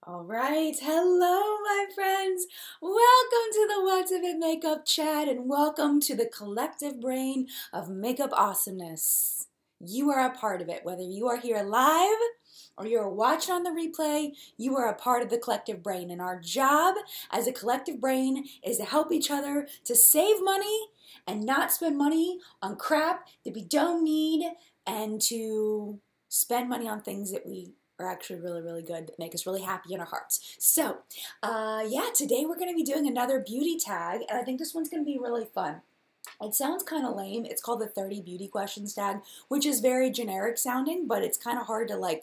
All right, hello my friends. Welcome to the What's of It Makeup Chat and welcome to the collective brain of makeup awesomeness. You are a part of it, whether you are here live or you're watching on the replay, you are a part of the collective brain, and our job as a collective brain is to help each other to save money and not spend money on crap that we don't need and to spend money on things that we are actually really, really good, that make us really happy in our hearts. So, yeah, today we're going to be doing another beauty tag, and I think this one's going to be really fun. It sounds kind of lame. It's called the 30 beauty questions tag, which is very generic sounding, but it's kind of hard to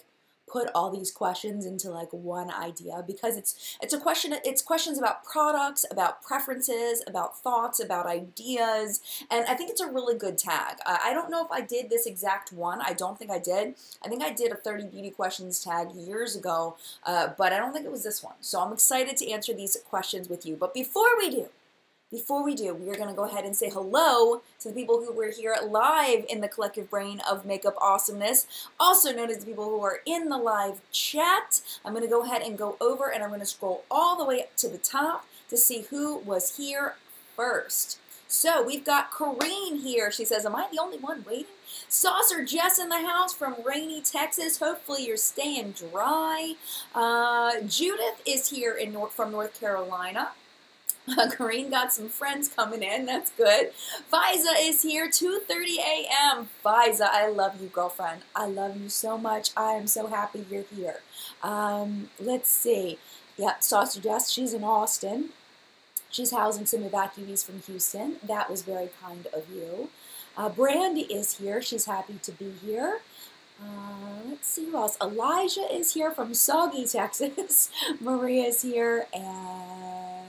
put all these questions into one idea because it's questions about products, about preferences, about thoughts, about ideas, and I think it's a really good tag. I don't know if I did this exact one. I don't think I did. I think I did a 30 beauty questions tag years ago, but I don't think it was this one. So I'm excited to answer these questions with you. But before we do, we're going to go ahead and say hello to the people who were here live in the collective brain of makeup awesomeness, also known as the people who are in the live chat. I'm going to go ahead and go over and I'm going to scroll all the way up to the top to see who was here first. So we've got Corrine here. She says, am I the only one waiting? Saucer Jess in the house from rainy Texas. Hopefully you're staying dry. Judith is here from North Carolina. Corrine got some friends coming in. That's good. Fiza is here, 2:30 a.m. Fiza, I love you, girlfriend. I love you so much. I am so happy you're here. Let's see. Yeah, Saucer Jess, she's in Austin. She's housing some evacuees from Houston. That was very kind of you. Brandy is here. She's happy to be here. Let's see who else. Elijah is here from Soggy, Texas. Maria's here, and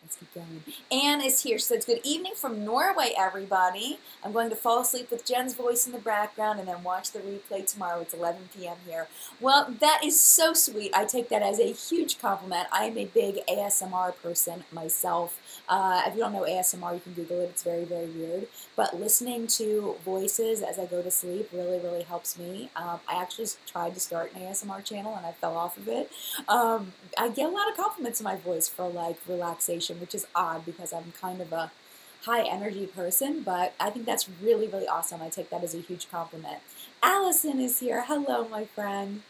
let's keep going. Anne is here. She says, good evening from Norway, everybody. I'm going to fall asleep with Jen's voice in the background and then watch the replay tomorrow. It's 11 p.m. here. Well, that is so sweet. I take that as a huge compliment. I am a big ASMR person myself. If you don't know ASMR, you can Google it. It's very, very weird. But listening to voices as I go to sleep really, really helps me. I actually tried to start an ASMR channel and I fell off of it. I get a lot of compliments on my voice for relaxation, which is odd because I'm kind of a high energy person, but I think that's really, really awesome. I take that as a huge compliment. Allison is here. Hello, my friend.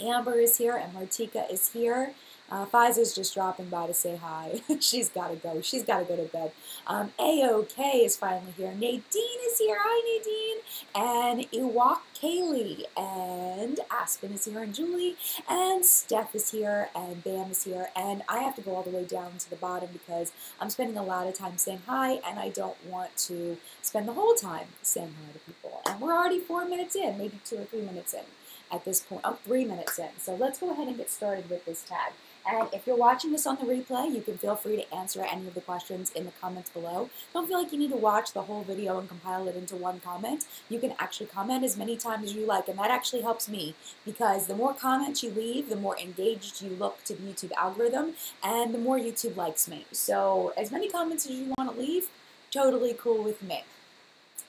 Amber is here and Martika is here. Fiza's just dropping by to say hi. She's got to go. She's got to go to bed. A-OK is finally here. Nadine is here. Hi, Nadine. And Ewok Kaylee. And Aspen is here. And Julie. And Steph is here. And Bam is here. And I have to go all the way down to the bottom because I'm spending a lot of time saying hi. And I don't want to spend the whole time saying hi to people. And we're already 4 minutes in. Maybe 2 or 3 minutes in at this point. Oh, 3 minutes in. So let's go ahead and get started with this tag. And if you're watching this on the replay, you can feel free to answer any of the questions in the comments below. Don't feel like you need to watch the whole video and compile it into one comment. You can actually comment as many times as you like, and that actually helps me because the more comments you leave, the more engaged you look to the YouTube algorithm, and the more YouTube likes me. So as many comments as you want to leave, totally cool with me.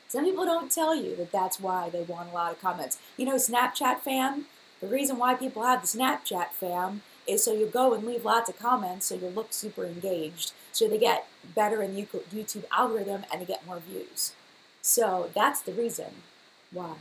Some people don't tell you that that's why they want a lot of comments. You know, Snapchat fam, the reason why people have the Snapchat fam is so you go and leave lots of comments so you look super engaged, so they get better in the YouTube algorithm and they get more views. So that's the reason why.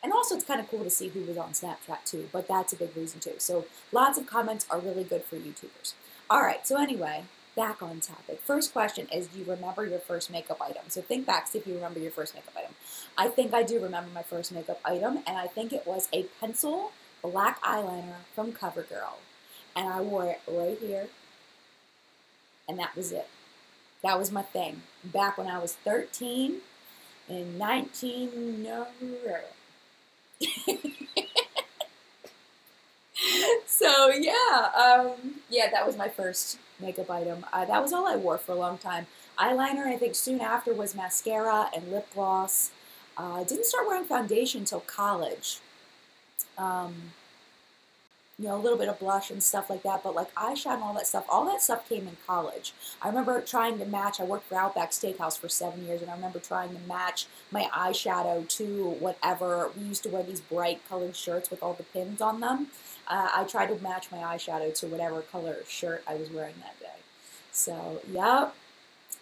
And also it's kind of cool to see who was on Snapchat too, but that's a big reason too. So lots of comments are really good for YouTubers. All right, so anyway, back on topic. First question is, do you remember your first makeup item? So think back, see if you remember your first makeup item. I think I do remember my first makeup item, and I think it was a pencil black eyeliner from CoverGirl. And I wore it right here, and that was it. That was my thing. Back when I was 13 in 19... So, yeah, that was my first makeup item. That was all I wore for a long time. Eyeliner, I think soon after, was mascara and lip gloss. I didn't start wearing foundation until college. You know, a little bit of blush and stuff like that, but like eyeshadow and all that stuff came in college. I remember trying to match, I worked for Outback Steakhouse for 7 years, and I remember trying to match my eyeshadow to whatever. We used to wear these bright colored shirts with all the pins on them. I tried to match my eyeshadow to whatever color shirt I was wearing that day. So, yep.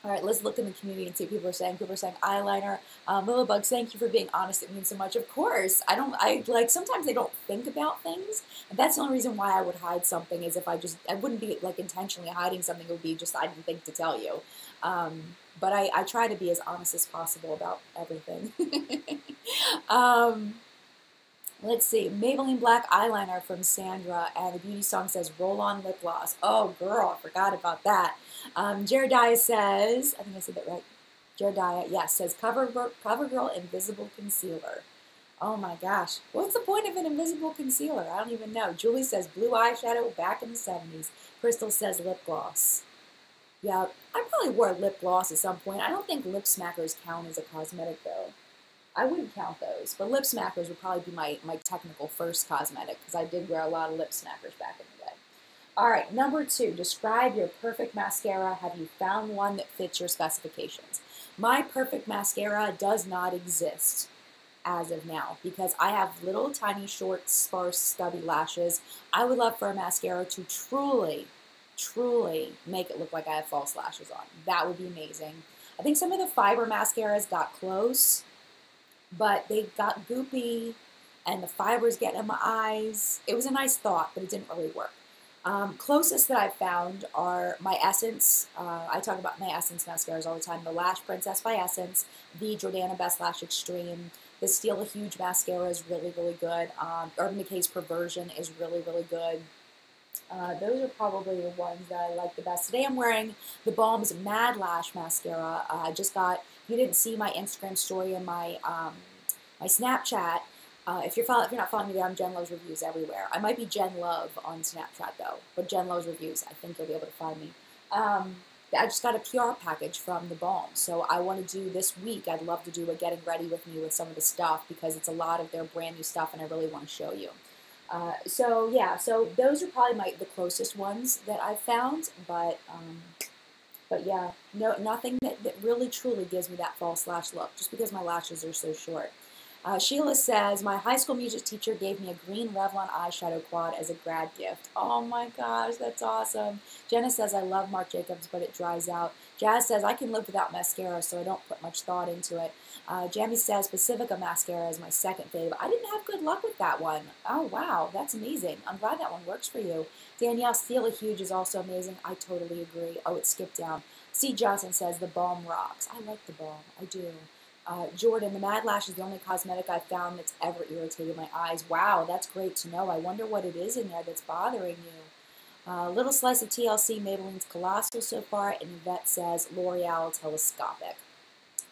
All right, let's look in the community and see what people are saying. People are saying eyeliner. Littlebugs, thank you for being honest. It means so much. Of course. Sometimes I don't think about things. And that's the only reason why I would hide something is if I wouldn't be like intentionally hiding something. It would be just, I didn't think to tell you. But I try to be as honest as possible about everything. Let's see. Maybelline Black Eyeliner from Sandra, and the beauty song says roll-on lip gloss. Oh, girl, I forgot about that. Jerediah says, I think I said that right. Jerediah, yes, says CoverGirl Invisible Concealer. Oh my gosh. What's the point of an invisible concealer? I don't even know. Julie says blue eyeshadow back in the 70s. Crystal says lip gloss. Yeah, I probably wore lip gloss at some point. I don't think lip smackers count as a cosmetic, though. I wouldn't count those, but lip smackers would probably be my technical first cosmetic because I did wear a lot of lip smackers back in the day. All right, number 2, describe your perfect mascara. Have you found one that fits your specifications? My perfect mascara does not exist as of now because I have little tiny short sparse stubby lashes. I would love for a mascara to truly make it look like I have false lashes on. That would be amazing. I think some of the fiber mascaras got close, but they got goopy and the fibers getting in my eyes. It was a nice thought, but it didn't really work. Closest that I've found are my Essence. I talk about my Essence mascaras all the time. The Lash Princess by Essence, the Jordana Best Lash Extreme, the Steal a Huge mascara is really, really good. Urban Decay's Perversion is really, really good. Those are probably the ones that I like the best. Today I'm wearing the Balm's Mad Lash Mascara. I just got, if you didn't see my Instagram story and my my Snapchat, if you're not following me there, I'm Jen Love's Reviews everywhere. I might be Jen Love on Snapchat though, but Jen Love's Reviews, I think you'll be able to find me. I just got a PR package from the Balm, so I want to do this week, I'd love to do a getting ready with me with some of the stuff because it's a lot of their brand new stuff and I really want to show you. So those are probably the closest ones that I've found, but yeah, nothing that really truly gives me that false lash look, just because my lashes are so short. Sheila says, my high school music teacher gave me a green Revlon eyeshadow quad as a grad gift. Oh my gosh, that's awesome. Jenna says, I love Marc Jacobs, but it dries out. Jazz says, I can live without mascara, so I don't put much thought into it. Jamie says, Pacifica mascara is my second fave. I didn't have good luck with that one. Oh, wow, that's amazing. I'm glad that one works for you. Danielle, Steal a Huge is also amazing. I totally agree. Oh, it skipped down. C. Johnson says, the Balm rocks. I like the Balm. I do. Jordan, the Mad Lash is the only cosmetic I've found that's ever irritated my eyes. Wow, that's great to know. I wonder what it is in there that's bothering you. Little Slice of TLC, Maybelline's Colossal so far, and Yvette says L'Oreal Telescopic.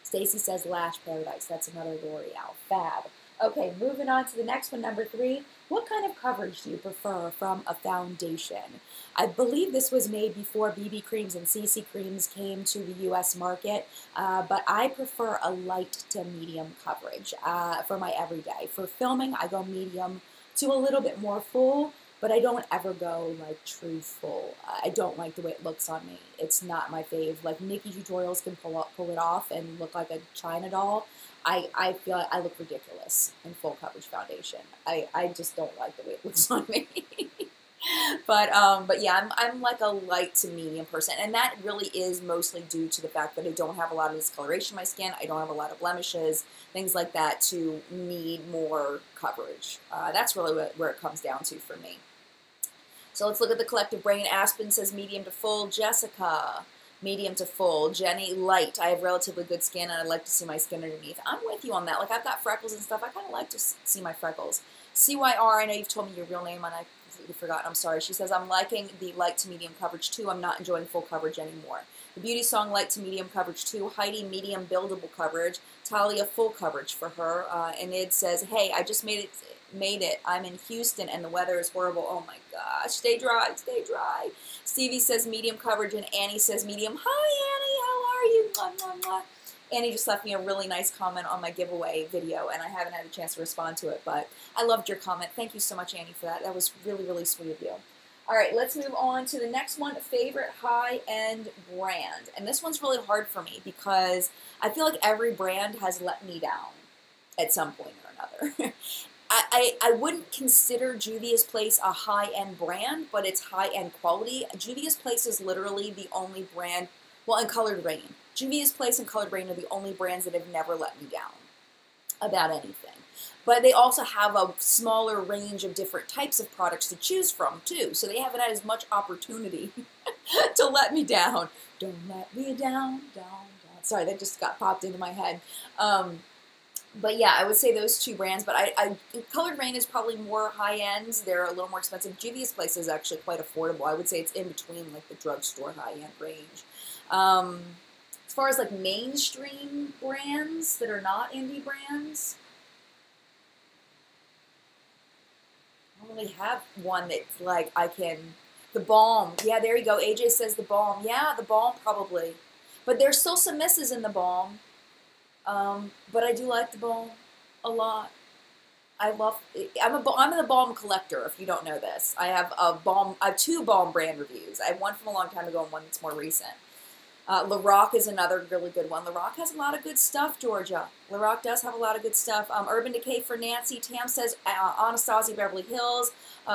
Stacy says Lash Paradise. That's another L'Oreal. Fab. Okay, moving on to the next one, number 3. What kind of coverage do you prefer from a foundation? I believe this was made before BB creams and CC creams came to the U.S. market, but I prefer a light to medium coverage for my everyday. For filming, I go medium to a little bit more full, but I don't ever go like true full. I don't like the way it looks on me. It's not my fave. Like Nikki Tutorials can pull it off and look like a China doll. I feel like I look ridiculous in full coverage foundation. I just don't like the way it looks on me. But yeah, I'm like a light to medium person, and that really is mostly due to the fact that I don't have a lot of discoloration in my skin. I don't have a lot of blemishes, things like that to need more coverage. That's really where it comes down to for me. So let's look at the collective brain. Aspen says medium to full. Jessica, medium to full. Jenny, light. I have relatively good skin, and I like to see my skin underneath. I'm with you on that. Like, I've got freckles and stuff. I kind of like to see my freckles. CYR, I know you've told me your real name, and I completely forgot. I'm sorry. She says, I'm liking the light to medium coverage, too. I'm not enjoying full coverage anymore. The beauty song, light to medium coverage, too. Heidi, medium buildable coverage. Talia, full coverage for her. And Id says, hey, I just made it. I'm in Houston and the weather is horrible. Oh my gosh. Stay dry. Stay dry. Stevie says medium coverage and Annie says medium. Hi Annie, how are you? Mwah, mwah, mwah. Annie just left me a really nice comment on my giveaway video and I haven't had a chance to respond to it, but I loved your comment. Thank you so much, Annie, for that. That was really, really sweet of you. All right, let's move on to the next one, favorite high-end brand. And this one's really hard for me because I feel like every brand has let me down at some point or another. I wouldn't consider Juvia's Place a high-end brand, but it's high-end quality. Juvia's Place is literally the only brand, well, and Colored Rain. Juvia's Place and Colored Rain are the only brands that have never let me down about anything. But they also have a smaller range of different types of products to choose from, too. So they haven't had as much opportunity to let me down. Don't let me down, down. Sorry, that just got popped into my head. But yeah, I would say those two brands. But Colored Rain is probably more high-end. They're a little more expensive. Juvia's Place is actually quite affordable. I would say it's in between like the drugstore high-end range. As far as like mainstream brands that are not indie brands, I don't really have one that's like I can. The Balm. Yeah, there you go. AJ says the Balm. Yeah, the Balm probably. But there's still some misses in the Balm. But I do like the Balm a lot. I'm a balm collector, if you don't know this. I have two balm brand reviews. I have one from a long time ago and one that's more recent. Lorac is another really good one. Lorac has a lot of good stuff, Georgia. Lorac does have a lot of good stuff. Urban Decay for Nancy. Tam says Anastasia Beverly Hills.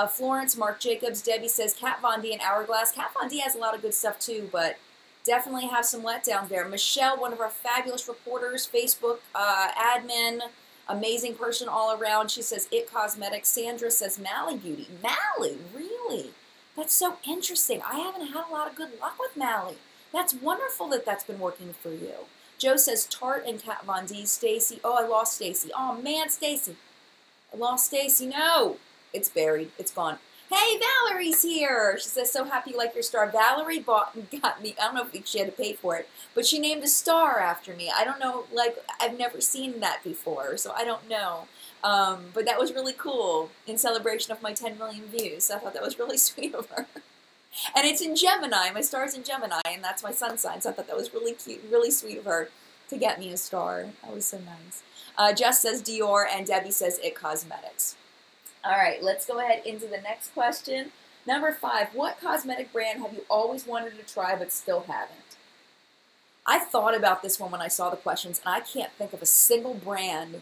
Florence, Marc Jacobs. Debbie says Kat Von D and Hourglass. Kat Von D has a lot of good stuff too, but definitely have some letdowns there. Michelle, one of our fabulous reporters, Facebook admin, amazing person all around. She says It Cosmetics. Sandra says Mally Beauty. Mally, really? That's so interesting. I haven't had a lot of good luck with Mally. That's wonderful that that's been working for you. Joe says Tarte and Kat Von D. Stacy. Oh, I lost Stacy. Oh, man, Stacy. I lost Stacy. No. It's buried. It's gone. Hey, Valerie's here. She says, so happy you like your star. Valerie bought and got me. I don't know if she had to pay for it, but she named a star after me. I don't know, like, I've never seen that before, so I don't know. But that was really cool in celebration of my 10 million views. So I thought that was really sweet of her. And it's in Gemini. My star's in Gemini, and that's my sun sign. So I thought that was really cute, really sweet of her to get me a star. That was so nice. Jess says Dior, and Debbie says It Cosmetics. All right, let's go ahead into the next question. Number 5, what cosmetic brand have you always wanted to try but still haven't? I thought about this one when I saw the questions, and I can't think of a single brand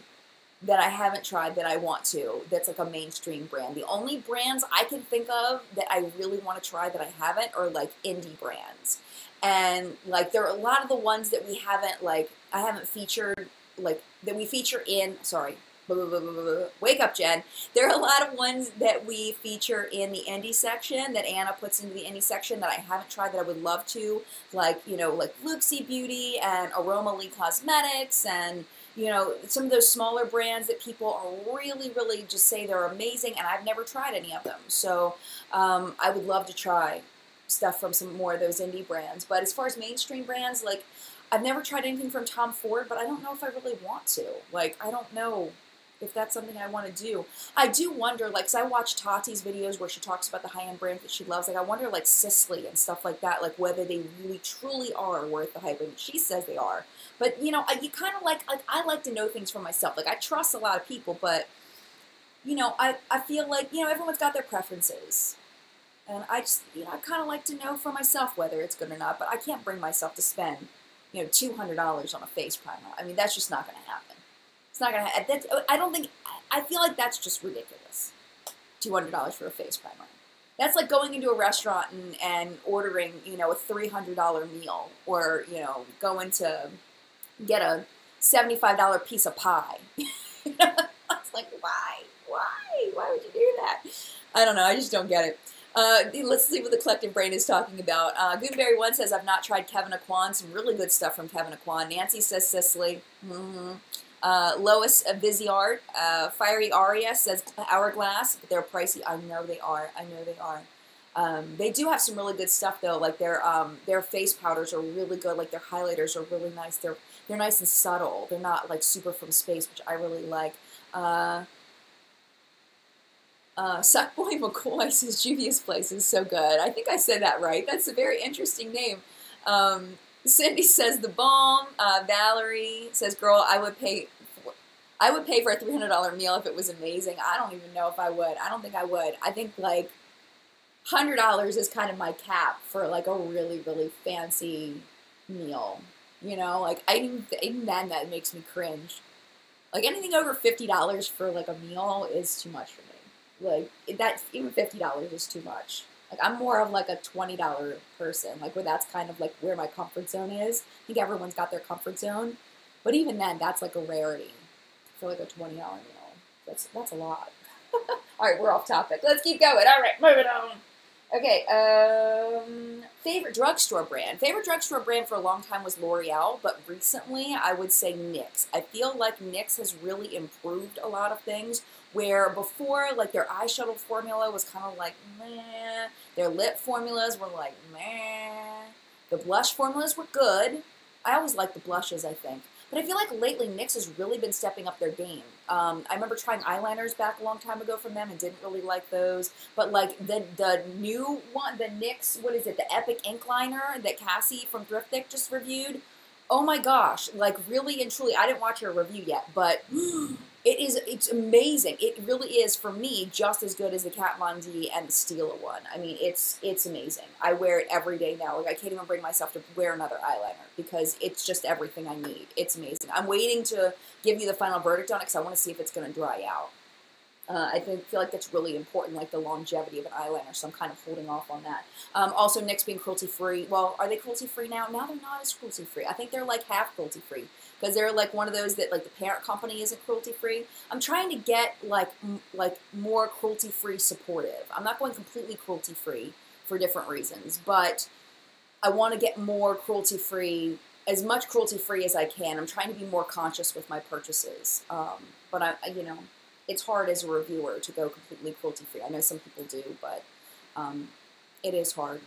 that I haven't tried that I want to, that's like a mainstream brand. The only brands I can think of that I really want to try that I haven't are like indie brands. And like there are a lot of the ones that we haven't, like, I haven't featured, like, that we feature in, sorry, wake up, Jen. There are a lot of ones that we feature in the indie section that Anna puts into the indie section that I haven't tried that I would love to, like, you know, like Luxie Beauty and Aroma Lee Cosmetics and, you know, some of those smaller brands that people are really, really just say they're amazing, and I've never tried any of them. So I would love to try stuff from some more of those indie brands. But as far as mainstream brands, like, I've never tried anything from Tom Ford, but I don't know if I really want to. Like, I don't know if that's something I want to do. I do wonder, like, because I watch Tati's videos where she talks about the high-end brands that she loves. Like, I wonder, like, Sisley and stuff like that, like, whether they really, truly are worth the hype. And she says they are. But, you know, you kind of like, I like to know things for myself. Like, I trust a lot of people, but, you know, I feel like, you know, everyone's got their preferences. And I just, you know, I kind of like to know for myself whether it's good or not. But I can't bring myself to spend, you know, $200 on a face primer. I mean, that's just not going to happen. It's not going to happen. I don't think, I feel like that's just ridiculous. $200 for a face primer. That's like going into a restaurant and ordering, you know, a $300 meal. Or, you know, going to get a $75 piece of pie. I was like, why? Why would you do that? I don't know. I just don't get it. Let's see what the collective brain is talking about. Goonberry 1 says, I've not tried Kevin Aquan. Some really good stuff from Kevin Aquan. Nancy says Sisley. Lois Viziart. Fiery Aria says Hourglass. They're pricey. I know they are. I know they are. They do have some really good stuff, though. Like their face powders are really good. Like their highlighters are really nice. They're nice and subtle. They're not like super from space, which I really like. Suckboy McCoy says Juvia's Place is so good. I think I said that right. That's a very interesting name. Cindy says The Balm. Valerie says, girl, I would pay for a $300 meal if it was amazing. I don't even know if I would. I don't think I would. I think like $100 is kind of my cap for like a really, really fancy meal. You know, like even then that makes me cringe. Like anything over $50 for like a meal is too much for me. Like that's even $50 is too much. Like I'm more of like a $20 person, like where that's kind of like where my comfort zone is. I think everyone's got their comfort zone, but even then, that's like a rarity for like a $20 meal. That's a lot. All right, we're off topic. Let's keep going. All right, moving on. Okay, favorite drugstore brand. Favorite drugstore brand for a long time was L'Oreal, but recently I would say NYX. I feel like NYX has really improved a lot of things, where before, like, their eyeshadow formula was kind of like, meh. Their lip formulas were like, meh. The blush formulas were good. I always like the blushes, I think. But I feel like lately NYX has really been stepping up their game. I remember trying eyeliners back a long time ago from them and didn't really like those. But like the new one, the NYX, what is it, the Epic Ink Liner that Cassie from Thriftic just reviewed? Oh my gosh, like really and truly, I didn't watch her review yet, but it's amazing. It really is, for me, just as good as the Kat Von D and the Stila one. I mean, it's amazing. I wear it every day now. Like I can't even bring myself to wear another eyeliner because it's just everything I need. It's amazing. I'm waiting to give you the final verdict on it because I want to see if it's going to dry out. I feel like that's really important, like the longevity of an eyeliner, so I'm kind of holding off on that. Also, NYX being cruelty-free. Well, are they cruelty-free now? Now they're not as cruelty-free. I think they're like half cruelty-free because they're like one of those that like the parent company isn't cruelty-free. I'm trying to get like more cruelty-free supportive. I'm not going completely cruelty-free for different reasons, but I want to get more cruelty-free, as much cruelty-free as I can. I'm trying to be more conscious with my purchases, but you know, it's hard as a reviewer to go completely cruelty-free. I know some people do, but it is hard.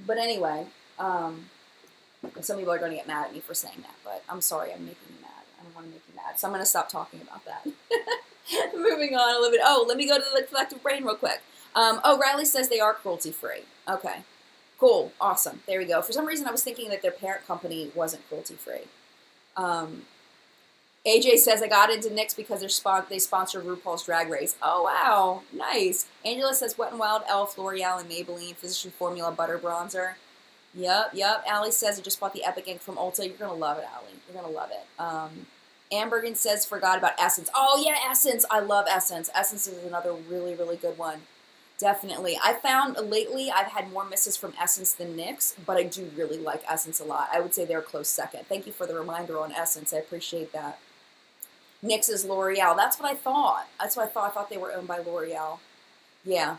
But anyway, some people are going to get mad at me for saying that, but I'm sorry, I'm making you mad. I don't want to make you mad, so I'm going to stop talking about that. Moving on a little bit. Oh, let me go to the collective brain real quick. Oh, Riley says they are cruelty-free. Okay, cool, awesome. There we go. For some reason, I was thinking that their parent company wasn't cruelty-free. AJ says, I got into NYX because they sponsor RuPaul's Drag Race. Oh, wow. Nice. Angela says, Wet n Wild, Elf, L'Oreal, and Maybelline Physician Formula Butter Bronzer. Yep. Allie says, I just bought the Epic Ink from Ulta. You're going to love it, Allie. You're going to love it. Ambergen says, forgot about Essence. Oh, yeah, Essence. I love Essence. Essence is another really, really good one. Definitely. I found lately I've had more misses from Essence than NYX, but I do really like Essence a lot. I would say they're a close second. Thank you for the reminder on Essence. I appreciate that. NYX is L'Oreal. That's what I thought. That's what I thought. I thought they were owned by L'Oreal. Yeah.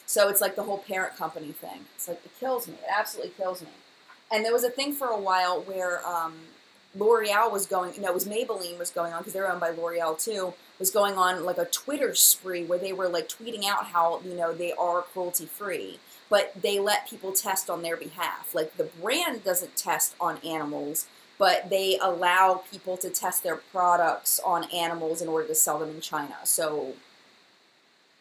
So it's like the whole parent company thing. It's like, it kills me. It absolutely kills me. And there was a thing for a while where L'Oreal was going, no, it was Maybelline was going on, because they're owned by L'Oreal too, was going on like a Twitter spree where they were like tweeting out how, you know, they are cruelty-free, but they let people test on their behalf. Like the brand doesn't test on animals, but they allow people to test their products on animals in order to sell them in China. So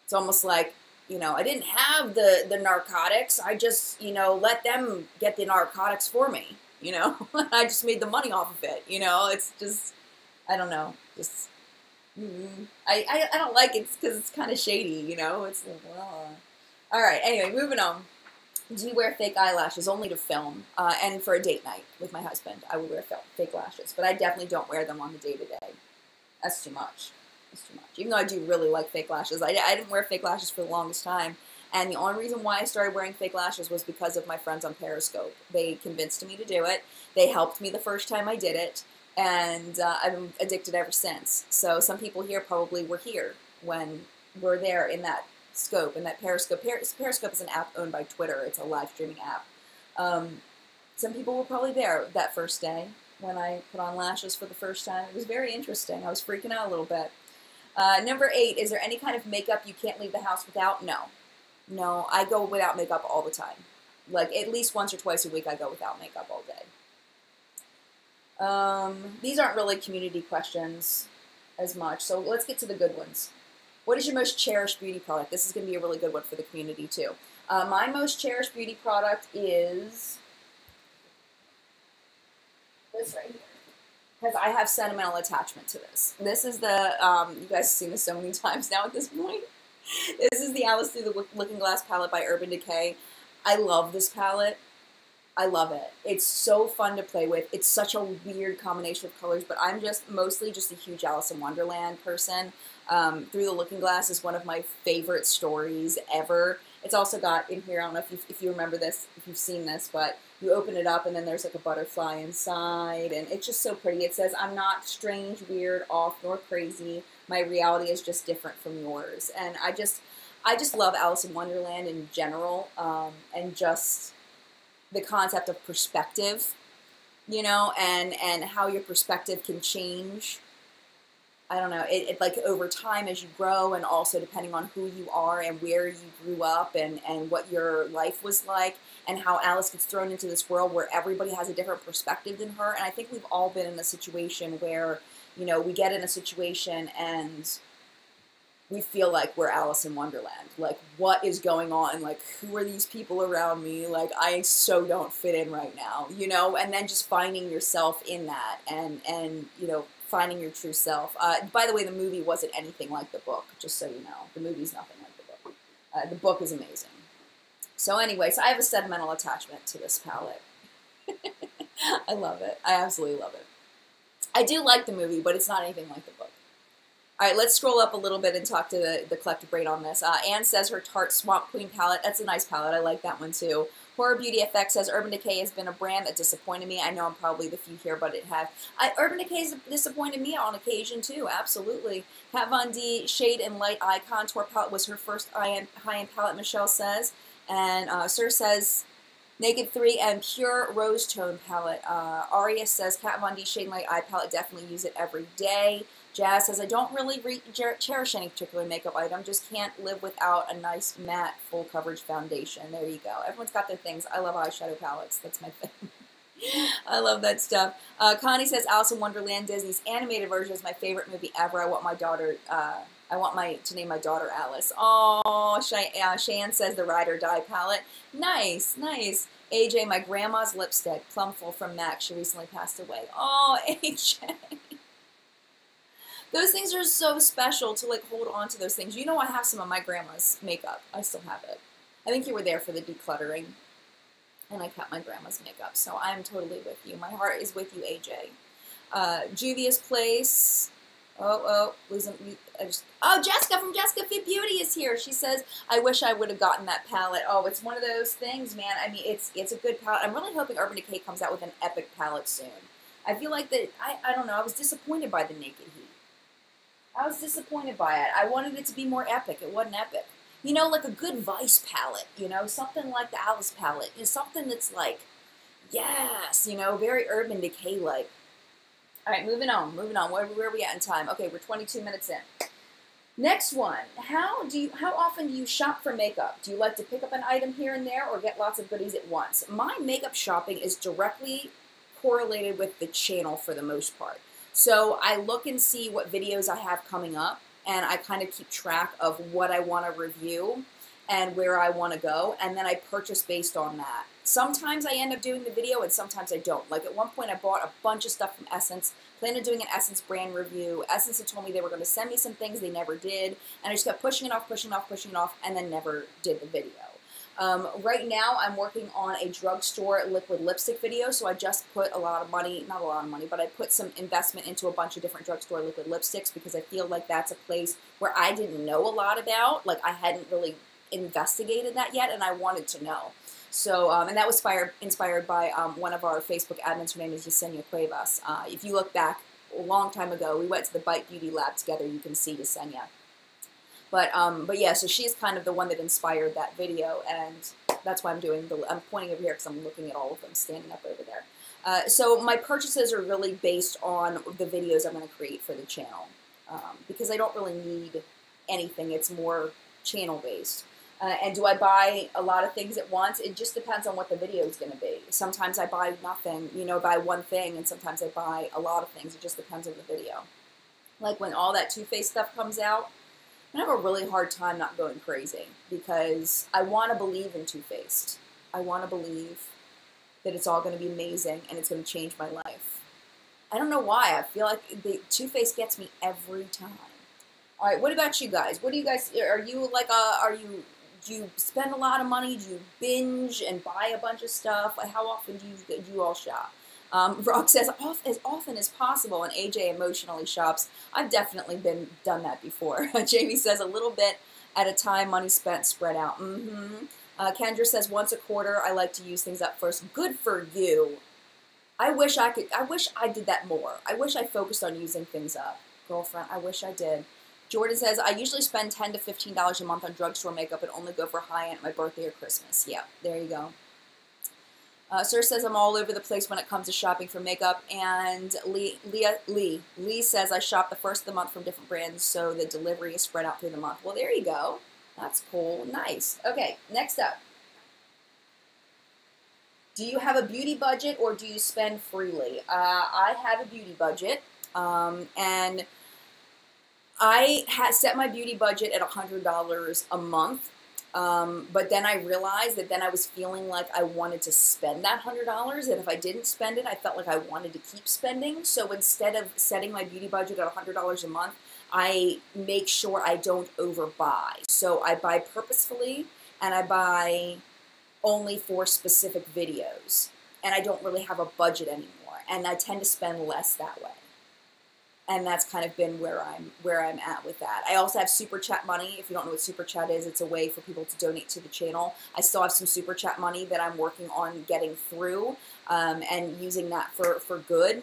it's almost like, you know, I didn't have the narcotics. I just, you know, let them get the narcotics for me, you know. I just made the money off of it, you know. It's just, I don't know. Just, I don't like it because it's kind of shady, you know. It's like, well. All right, anyway, moving on. Do you wear fake eyelashes? Only to film and for a date night with my husband. I would wear fake lashes, but I definitely don't wear them on the day-to-day. That's too much. That's too much. Even though I do really like fake lashes. I didn't wear fake lashes for the longest time, and the only reason why I started wearing fake lashes was because of my friends on Periscope. They convinced me to do it. They helped me the first time I did it, and I've been addicted ever since. So some people here probably were here when we're there in that Scope and that Periscope. Periscope is an app owned by Twitter. It's a live streaming app. Some people were probably there that first day when I put on lashes for the first time. It was very interesting. I was freaking out a little bit. Number 8, is there any kind of makeup you can't leave the house without? No, I go without makeup all the time. Like at least once or twice a week I go without makeup all day. These aren't really community questions as much, so let's get to the good ones. What is your most cherished beauty product? This is going to be a really good one for the community, too. My most cherished beauty product is this right here, because I have sentimental attachment to this. This is the, you guys have seen this so many times now at this point. This is the Alice Through the Looking Glass palette by Urban Decay. I love this palette. I love it. It's so fun to play with. It's such a weird combination of colors, but I'm just mostly just a huge Alice in Wonderland person. Through the Looking Glass is one of my favorite stories ever. It's also got in here, I don't know if you remember this, if you've seen this, but you open it up and then there's like a butterfly inside, and it's just so pretty. It says, "I'm not strange, weird, off, nor crazy. My reality is just different from yours." And I just love Alice in Wonderland in general, and just the concept of perspective, you know, and how your perspective can change. I don't know, it like over time as you grow, and also depending on who you are and where you grew up and what your life was like, and how Alice gets thrown into this world where everybody has a different perspective than her. And I think we've all been in a situation where, you know, we get in a situation and we feel like we're Alice in Wonderland. Like, what is going on? Like, who are these people around me? Like, I so don't fit in right now, you know? And then just finding yourself in that, and you know, finding your true self. By the way, the movie wasn't anything like the book, just so you know. The movie's nothing like the book. The book is amazing. So anyway, so I have a sentimental attachment to this palette. I love it. I absolutely love it. I do like the movie, but it's not anything like the book. All right, let's scroll up a little bit and talk to the collective brain on this. Anne says her Tarte Swamp Queen palette. That's a nice palette. I like that one too. Horror Beauty FX says Urban Decay has been a brand that disappointed me. I know I'm probably the few here, but it has. Urban Decay has disappointed me on occasion too. Absolutely. Kat Von D Shade and Light Eye Contour palette was her first high-end palette, Michelle says. And Sir says Naked 3 and Pure Rose Tone palette. Aria says Kat Von D Shade and Light Eye palette, definitely use it every day. Jazz says, I don't really cherish any particular makeup item, just can't live without a nice matte full coverage foundation. There you go. Everyone's got their things. I love eyeshadow palettes. That's my thing. I love that stuff. Connie says, Alice in Wonderland, Disney's animated version is my favorite movie ever. I want my daughter, to name my daughter Alice. Oh, Cheyenne says the Ride or Die palette. Nice, nice. AJ, my grandma's lipstick, Plumful from MAC. She recently passed away. Oh, AJ. Those things are so special to, like, hold on to those things. You know, I have some of my grandma's makeup. I still have it. I think you were there for the decluttering, and I kept my grandma's makeup, so I'm totally with you. My heart is with you, AJ. Juvia's Place. Jessica from Jessica Fit Beauty is here. She says, I wish I would have gotten that palette. Oh, it's one of those things, man. I mean, it's a good palette. I'm really hoping Urban Decay comes out with an epic palette soon. I feel like that, I don't know, I was disappointed by the Naked Heat. I was disappointed by it. I wanted it to be more epic. It wasn't epic. You know, like a good Vice palette, you know, something like the Alice palette. You know, something that's like, yes, you know, very Urban Decay-like. All right, moving on. Where are we at in time? Okay, we're 22 minutes in. Next one. How often do you shop for makeup? Do you like to pick up an item here and there or get lots of goodies at once? My makeup shopping is directly correlated with the channel for the most part. So I look and see what videos I have coming up, and I kind of keep track of what I want to review and where I want to go, and then I purchase based on that. Sometimes I end up doing the video, and sometimes I don't. Like at one point I bought a bunch of stuff from Essence, planned on doing an Essence brand review. Essence had told me they were going to send me some things, they never did, and I just kept pushing it off, and then never did the video. Right now, I'm working on a drugstore liquid lipstick video, so I just put a lot of money, not a lot of money, but I put some investment into a bunch of different drugstore liquid lipsticks because I feel like that's a place where I didn't know a lot about. Like, I hadn't really investigated that yet, and I wanted to know. So, and that was inspired by one of our Facebook admins. Her name is Yesenia Cuevas. If you look back a long time ago, we went to the Bite Beauty Lab together. You can see Yesenia. But yeah, so she's kind of the one that inspired that video, and that's why I'm pointing over here because I'm looking at all of them standing up over there. So my purchases are really based on the videos I'm going to create for the channel, because I don't really need anything. It's more channel-based. And do I buy a lot of things at once? It just depends on what the video is going to be. Sometimes I buy nothing, you know, buy one thing, and sometimes I buy a lot of things. It just depends on the video. Like when all that Too Faced stuff comes out, I have a really hard time not going crazy because I want to believe in Too Faced. I want to believe that it's all going to be amazing and it's going to change my life. I don't know why. I feel like the Too Faced gets me every time. All right, what about you guys? What do you guys, are you you spend a lot of money? Do you binge and buy a bunch of stuff? Like, how often do you all shop? Rock says, as often as possible, and AJ emotionally shops. I've definitely done that before. Jamie says, a little bit at a time, money spent, spread out. Kendra says, once a quarter, I like to use things up first. Good for you. I wish I did that more. I wish I focused on using things up. Girlfriend, I wish I did. Jordan says, I usually spend $10 to $15 a month on drugstore makeup and only go for high-end at my birthday or Christmas. Yeah, there you go. Sir says, I'm all over the place when it comes to shopping for makeup. And Lee says, I shop the first of the month from different brands, so the delivery is spread out through the month. Well, there you go. That's cool. Nice. Okay, next up. Do you have a beauty budget or do you spend freely? I have a beauty budget, and I had set my beauty budget at $100 a month, but then I realized that then I was feeling like I wanted to spend that $100, and if I didn't spend it, I felt like I wanted to keep spending. So instead of setting my beauty budget at $100 a month, I make sure I don't overbuy. So I buy purposefully, and I buy only for specific videos, and I don't really have a budget anymore, and I tend to spend less that way. And that's kind of been where I'm at with that. I also have super chat money. If you don't know what super chat is, it's a way for people to donate to the channel. I still have some super chat money that I'm working on getting through, and using that for good.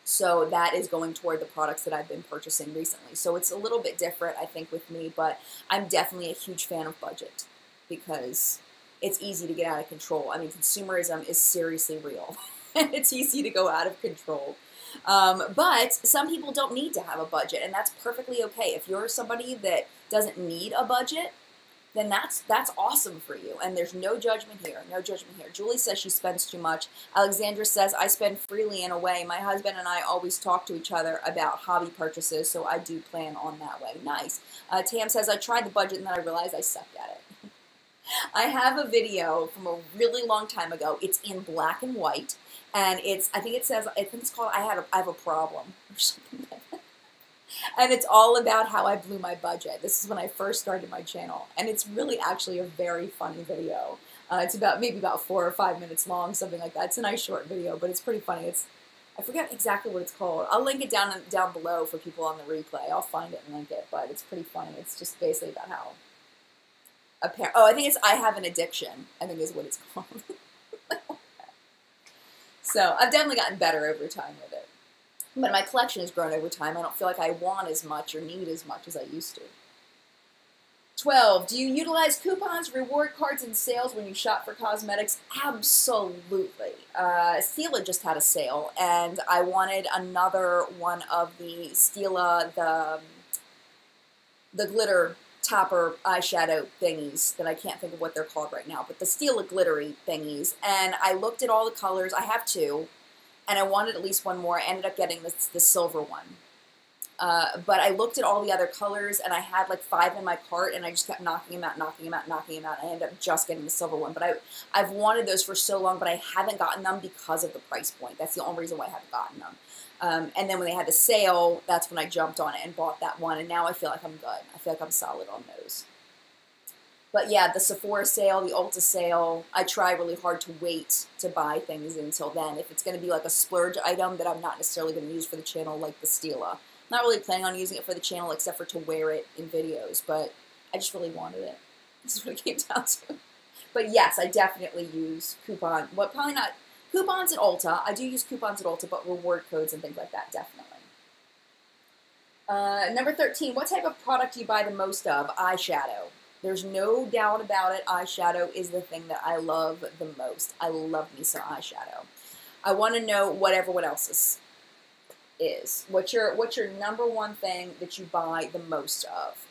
So that is going toward the products that I've been purchasing recently. So it's a little bit different, I think, with me, but I'm definitely a huge fan of budget because it's easy to get out of control. I mean, consumerism is seriously real, and it's easy to go out of control. But some people don't need to have a budget, and that's perfectly okay. If you're somebody that doesn't need a budget, then that's awesome for you, and there's no judgment here, no judgment here. Julie says she spends too much. Alexandra says, I spend freely in a way. My husband and I always talk to each other about hobby purchases, so I do plan on that way. Nice. Tam says, I tried the budget, and then I realized I sucked at it. I have a video from a really long time ago. It's in black and white, and I think it's called I have a problem or something like that. And it's all about how I blew my budget. This is when I first started my channel, and it's really actually a very funny video. It's maybe about 4 or 5 minutes long, something like that. It's a nice short video, but it's pretty funny. I forget exactly what it's called. I'll link it down below for people on the replay. I'll find it and link it, but it's pretty funny. It's just basically about how I think it's I Have an Addiction, I think is what it's called. So I've definitely gotten better over time with it. But my collection has grown over time. I don't feel like I want as much or need as much as I used to. 12. Do you utilize coupons, reward cards, and sales when you shop for cosmetics? Absolutely. Stila just had a sale, and I wanted another one of the Stila, the glitter topper eyeshadow thingies that I can't think of what they're called right now, but the Stila glittery thingies. And I looked at all the colors. I have 2, and I wanted at least one more. I ended up getting the silver one. But I looked at all the other colors, and I had like 5 in my cart, and I just kept knocking them out. I ended up just getting the silver one. But I've wanted those for so long, but I haven't gotten them because of the price point. That's the only reason why I haven't gotten them. And then when they had the sale, that's when I jumped on it and bought that one, and now I feel like I'm good. I feel like I'm solid on those. But yeah, the Sephora sale, the Ulta sale, I try really hard to wait to buy things until then. If it's going to be like a splurge item that I'm not necessarily going to use for the channel, like the Stila. Not really planning on using it for the channel except for to wear it in videos, but I just really wanted it. This is what it came down to. But yes, I definitely use coupons at Ulta. I do use coupons at Ulta, but reward codes and things like that, definitely. Number 13, what type of product do you buy the most of? Eyeshadow. There's no doubt about it. Eyeshadow is the thing that I love the most. I love me some eyeshadow. I want to know what everyone else's is. What's your number one thing that you buy the most of?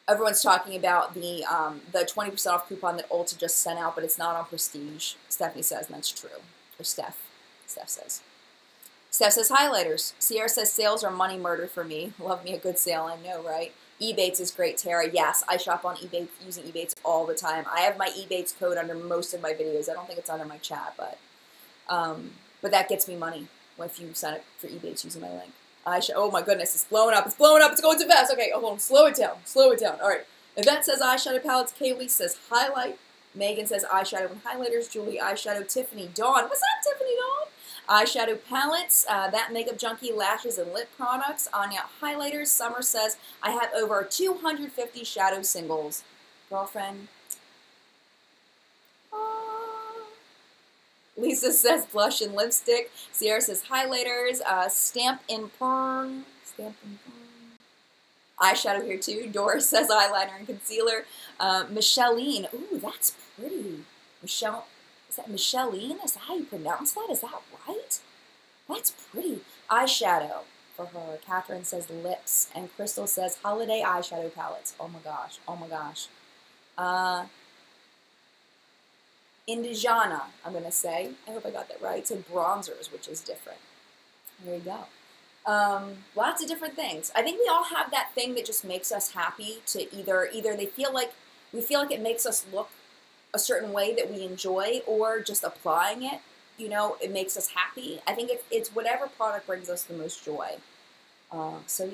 Everyone's talking about the 20% off coupon that Ulta just sent out, but it's not on Prestige. Stephanie says, and that's true. Or Steph says. Steph says, highlighters. Sierra says, sales are money murder for me. Love me a good sale, I know, right? Ebates is great, Tara. Yes, I shop on Ebates, using Ebates all the time. I have my Ebates code under most of my videos. I don't think it's under my chat, but that gets me money if you sign up for Ebates using my link. Oh my goodness, it's blowing up. It's blowing up. It's going too fast. Okay, hold on. Slow it down. All right. Yvette says eyeshadow palettes. Kaylee says highlight. Megan says eyeshadow and highlighters. Julie, eyeshadow. Tiffany, Dawn. What's up, Tiffany, Dawn? Eyeshadow palettes. That Makeup Junkie, lashes and lip products. Anya, highlighters. Summer says, I have over 250 shadow singles. Girlfriend. Lisa says blush and lipstick. Sierra says highlighters. Stamp in Pern. Stamp in Pern. Eyeshadow here too. Doris says eyeliner and concealer. Micheline. Ooh, that's pretty. Michelle. Is that Micheline? Is that how you pronounce that? Is that right? That's pretty. Eyeshadow for her. Catherine says lips. And Crystal says holiday eyeshadow palettes. Oh my gosh. Oh my gosh. Indijana, I'm going to say. I hope I got that right. So bronzers, which is different. There you go. Lots of different things. I think we all have that thing that just makes us happy to either we feel like it makes us look a certain way that we enjoy, or just applying it, you know, it makes us happy. I think it's whatever product brings us the most joy. So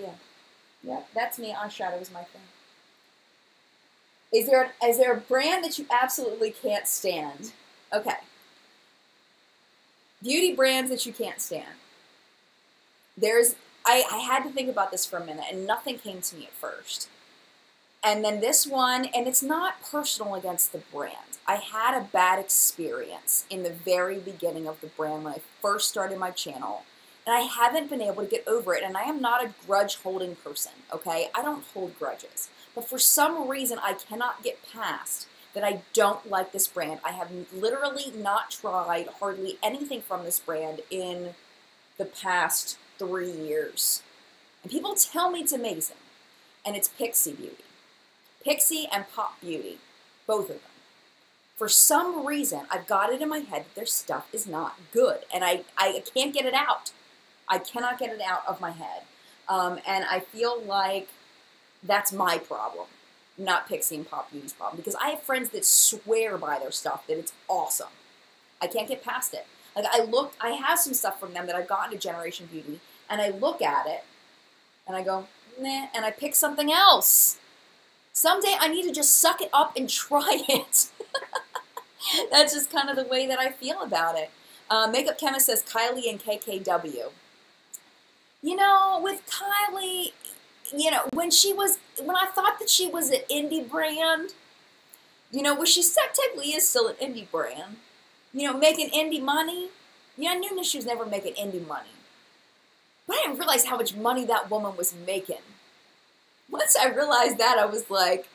yeah, that's me. Eyeshadow is my thing. Is there a brand that you absolutely can't stand? Okay. Beauty brands that you can't stand. I had to think about this for a minute, and nothing came to me at first. And then this one, and it's not personal against the brand. I had a bad experience in the very beginning of the brand when I first started my channel, and I haven't been able to get over it. And I am not a grudge-holding person, okay? I don't hold grudges. But for some reason, I cannot get past that I don't like this brand. I have literally not tried hardly anything from this brand in the past 3 years. And people tell me it's amazing. And it's Pixie Beauty. Pixie and Pop Beauty. Both of them. For some reason, I've got it in my head that their stuff is not good. And I can't get it out. I cannot get it out of my head. And I feel like that's my problem, not Pixie and Pop Beauty's problem. Because I have friends that swear by their stuff, that it's awesome. I can't get past it. Like, I have some stuff from them that I've gotten to Generation Beauty, and I look at it, and I go, nah, and I pick something else. Someday I need to just suck it up and try it. That's just kind of the way that I feel about it. Makeup Chemist says Kylie and KKW. You know, with Kylie, you know, when I thought that she was an indie brand, you know, which she technically is still an indie brand, you know, making indie money. You know, I knew that she was never making indie money. But I didn't realize how much money that woman was making. Once I realized that, I was like,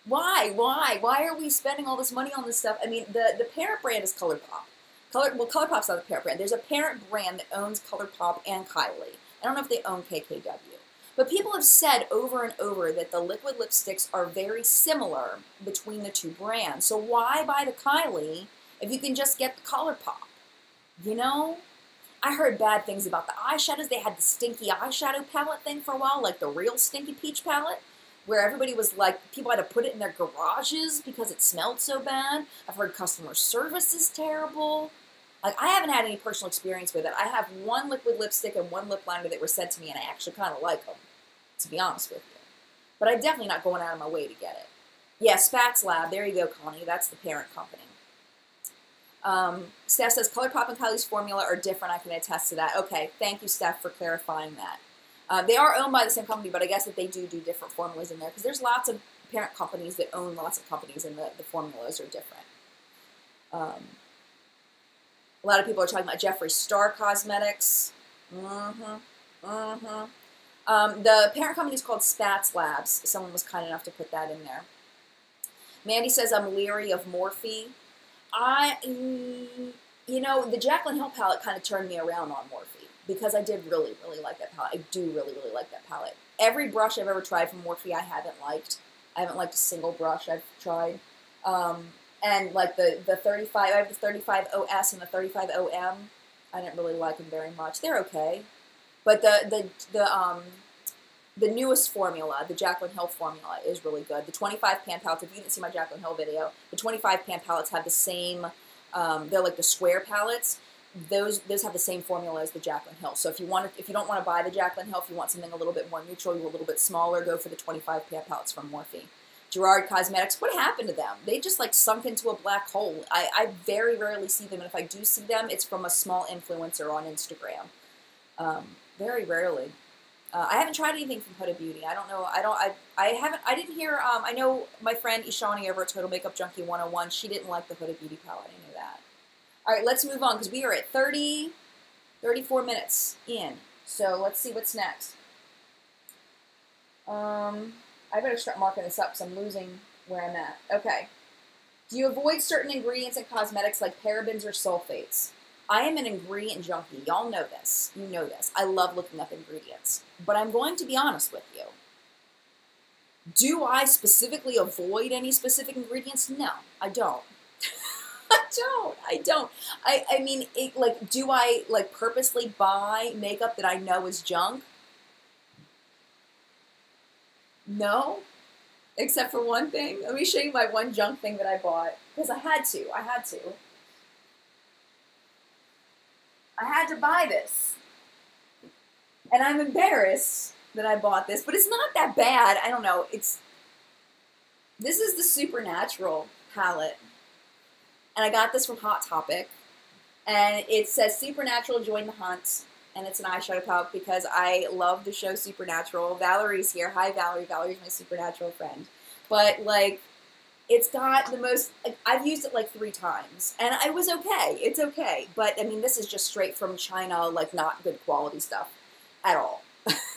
why? Why are we spending all this money on this stuff? I mean, the parent brand is ColourPop. ColourPop's not the parent brand. There's a parent brand that owns ColourPop and Kylie. I don't know if they own KKW. But people have said over and over that the liquid lipsticks are very similar between the two brands. So why buy the Kylie if you can just get the ColourPop? You know? I heard bad things about the eyeshadows. They had the stinky eyeshadow palette thing for a while, like the real stinky peach palette, where everybody was like, people had to put it in their garages because it smelled so bad. I've heard customer service is terrible. Like, I haven't had any personal experience with it. I have one liquid lipstick and one lip liner that were sent to me, and I actually kind of like them, to be honest with you. But I'm definitely not going out of my way to get it. Yeah, Spats Lab. There you go, Connie. That's the parent company. Steph says, ColourPop and Kylie's formula are different. I can attest to that. Okay, thank you, Steph, for clarifying that. They are owned by the same company, but I guess that they do different formulas in there, because there's lots of parent companies that own lots of companies, and the formulas are different. A lot of people are talking about Jeffree Star Cosmetics. The parent company is called Spats Labs. Someone was kind enough to put that in there. Mandy says, I'm leery of Morphe. You know, the Jaclyn Hill palette kind of turned me around on Morphe, because I did really, really like that palette. I do really, really like that palette. Every brush I've ever tried from Morphe I haven't liked. I haven't liked a single brush I've tried. And like the 35, I have the 35 OS and the 35 OM. I didn't really like them very much. They're okay. But the newest formula, the Jaclyn Hill formula, is really good. The 25 pan palettes, if you didn't see my Jaclyn Hill video, the 25 pan palettes have the same, they're like the square palettes. Those have the same formula as the Jaclyn Hill. So if you don't want to buy the Jaclyn Hill, if you want something a little bit more neutral, a little bit smaller, go for the 25 pan palettes from Morphe. Gerard Cosmetics, what happened to them? They just like sunk into a black hole. I very rarely see them, and if I do see them, it's from a small influencer on Instagram. Very rarely. I haven't tried anything from Huda Beauty. I don't know. I haven't. I didn't hear. I know my friend Ishani over at Total Makeup Junkie 101. She didn't like the Huda Beauty palette. I knew that. All right, let's move on because we are at 34 minutes in. So let's see what's next. I better start marking this up because I'm losing where I'm at. Okay. Do you avoid certain ingredients in cosmetics like parabens or sulfates? I am an ingredient junkie. Y'all know this. You know this. I love looking up ingredients. But I'm going to be honest with you. Do I specifically avoid any specific ingredients? No, I don't. I don't. I mean, do I, like, purposely buy makeup that I know is junk? No. Except for one thing. Let me show you my one junk thing that I bought. Because I had to. I had to buy this. And I'm embarrassed that I bought this. But it's not that bad. I don't know. This is the Supernatural palette. And I got this from Hot Topic. And it says Supernatural, join the hunt. And it's an eyeshadow palette because I love the show Supernatural. Valerie's here. Hi, Valerie. Valerie's my Supernatural friend. But, like, it's got the most, like, I've used it, like, 3 times. And I was okay. It's okay. But, I mean, this is just straight from China, like, not good quality stuff at all.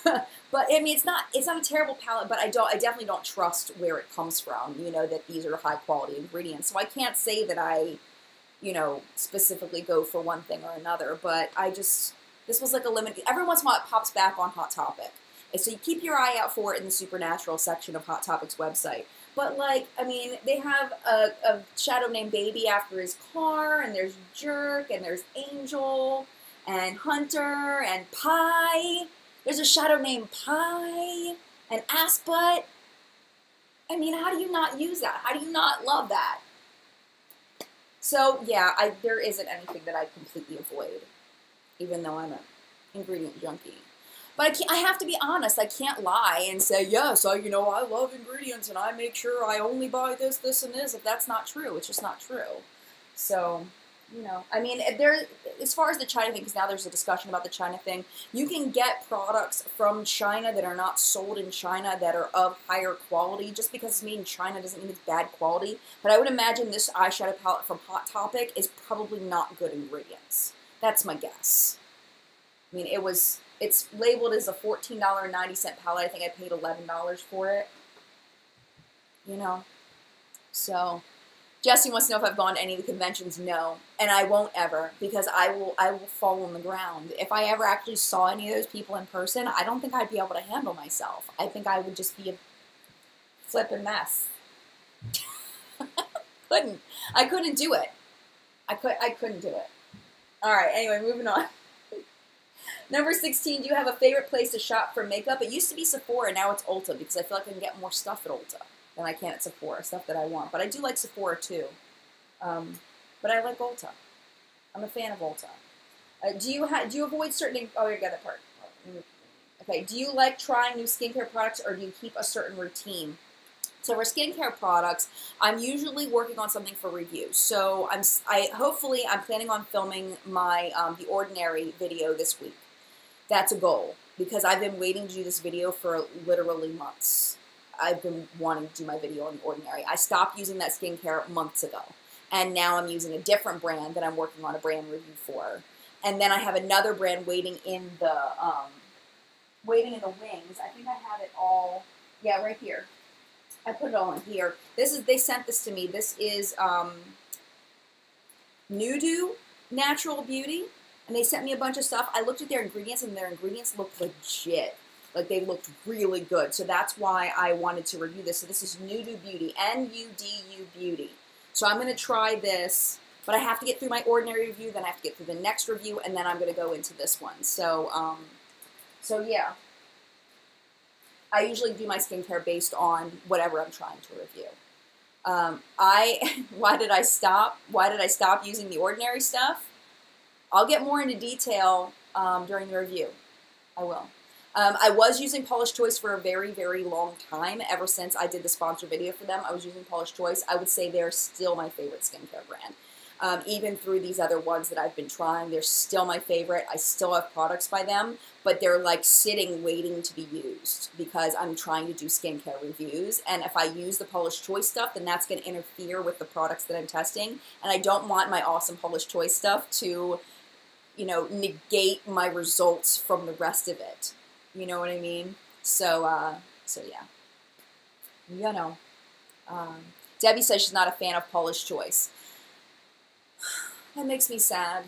But, I mean, it's not a terrible palette, but I definitely don't trust where it comes from, you know, that these are high-quality ingredients. So I can't say that I, you know, specifically go for one thing or another. But this was like a limited, every once in a while it pops back on Hot Topic. And so you keep your eye out for it in the Supernatural section of Hot Topic's website. But, like, I mean, they have a shadow named Baby after his car, and there's Jerk, and there's Angel, and Hunter, and Pie. There's a shadow named Pie, and Ass Butt. I mean, how do you not use that? How do you not love that? So, yeah, there isn't anything that I completely avoid, even though I'm an ingredient junkie. But I have to be honest. I can't lie and say, yes, you know, I love ingredients and I make sure I only buy this, this, and this. If that's not true, it's just not true. So, you know, I mean, as far as the China thing, because now there's a discussion about the China thing, you can get products from China that are not sold in China that are of higher quality. Just because it's made in China doesn't mean it's bad quality. But I would imagine this eyeshadow palette from Hot Topic is probably not good ingredients. That's my guess. I mean, it's labeled as a $14.90 palette. I think I paid $11 for it. You know? So, Jesse wants to know if I've gone to any of the conventions. No. And I won't ever, because I will fall on the ground. If I ever actually saw any of those people in person, I don't think I'd be able to handle myself. I think I would just be a flippin' mess. I couldn't do it. I couldn't do it. All right, anyway, moving on. Number 16, do you have a favorite place to shop for makeup? It used to be Sephora, now it's Ulta, because I feel like I can get more stuff at Ulta than I can at Sephora, stuff that I want. But I do like Sephora, too. But I like Ulta. I'm a fan of Ulta. Do you avoid certain... Oh, you got that part. Okay, do you like trying new skincare products, or do you keep a certain routine? So for skincare products, I'm usually working on something for review. So hopefully I'm planning on filming my The Ordinary video this week. That's a goal, because I've been waiting to do this video for literally months. I've been wanting to do my video on The Ordinary. I stopped using that skincare months ago, and now I'm using a different brand that I'm working on a brand review for. And then I have another brand waiting in the wings. I think I have it all. Yeah, right here. I put it all in here. They sent this to me. This is Nudu Natural Beauty. And they sent me a bunch of stuff. I looked at their ingredients, and their ingredients looked legit. Like, they looked really good. So that's why I wanted to review this. So this is Nudu Beauty. N-U-D-U Beauty. So I'm going to try this. But I have to get through my Ordinary review. Then I have to get through the next review. And then I'm going to go into this one. So, yeah. I usually do my skincare based on whatever I'm trying to review. Why did I stop? Why did I stop using the Ordinary stuff? I'll get more into detail during the review. I will. I was using Polish Choice for a very, very long time. Ever since I did the sponsor video for them, I was using Polish Choice. I would say they're still my favorite skincare brand. Even through these other ones that I've been trying, they're still my favorite. I still have products by them, but they're like sitting waiting to be used because I'm trying to do skincare reviews. And if I use the Polish Choice stuff, then that's going to interfere with the products that I'm testing. And I don't want my awesome Polish Choice stuff to, you know, negate my results from the rest of it. You know what I mean? So yeah. You know. Debbie says she's not a fan of Polish Choice. That makes me sad.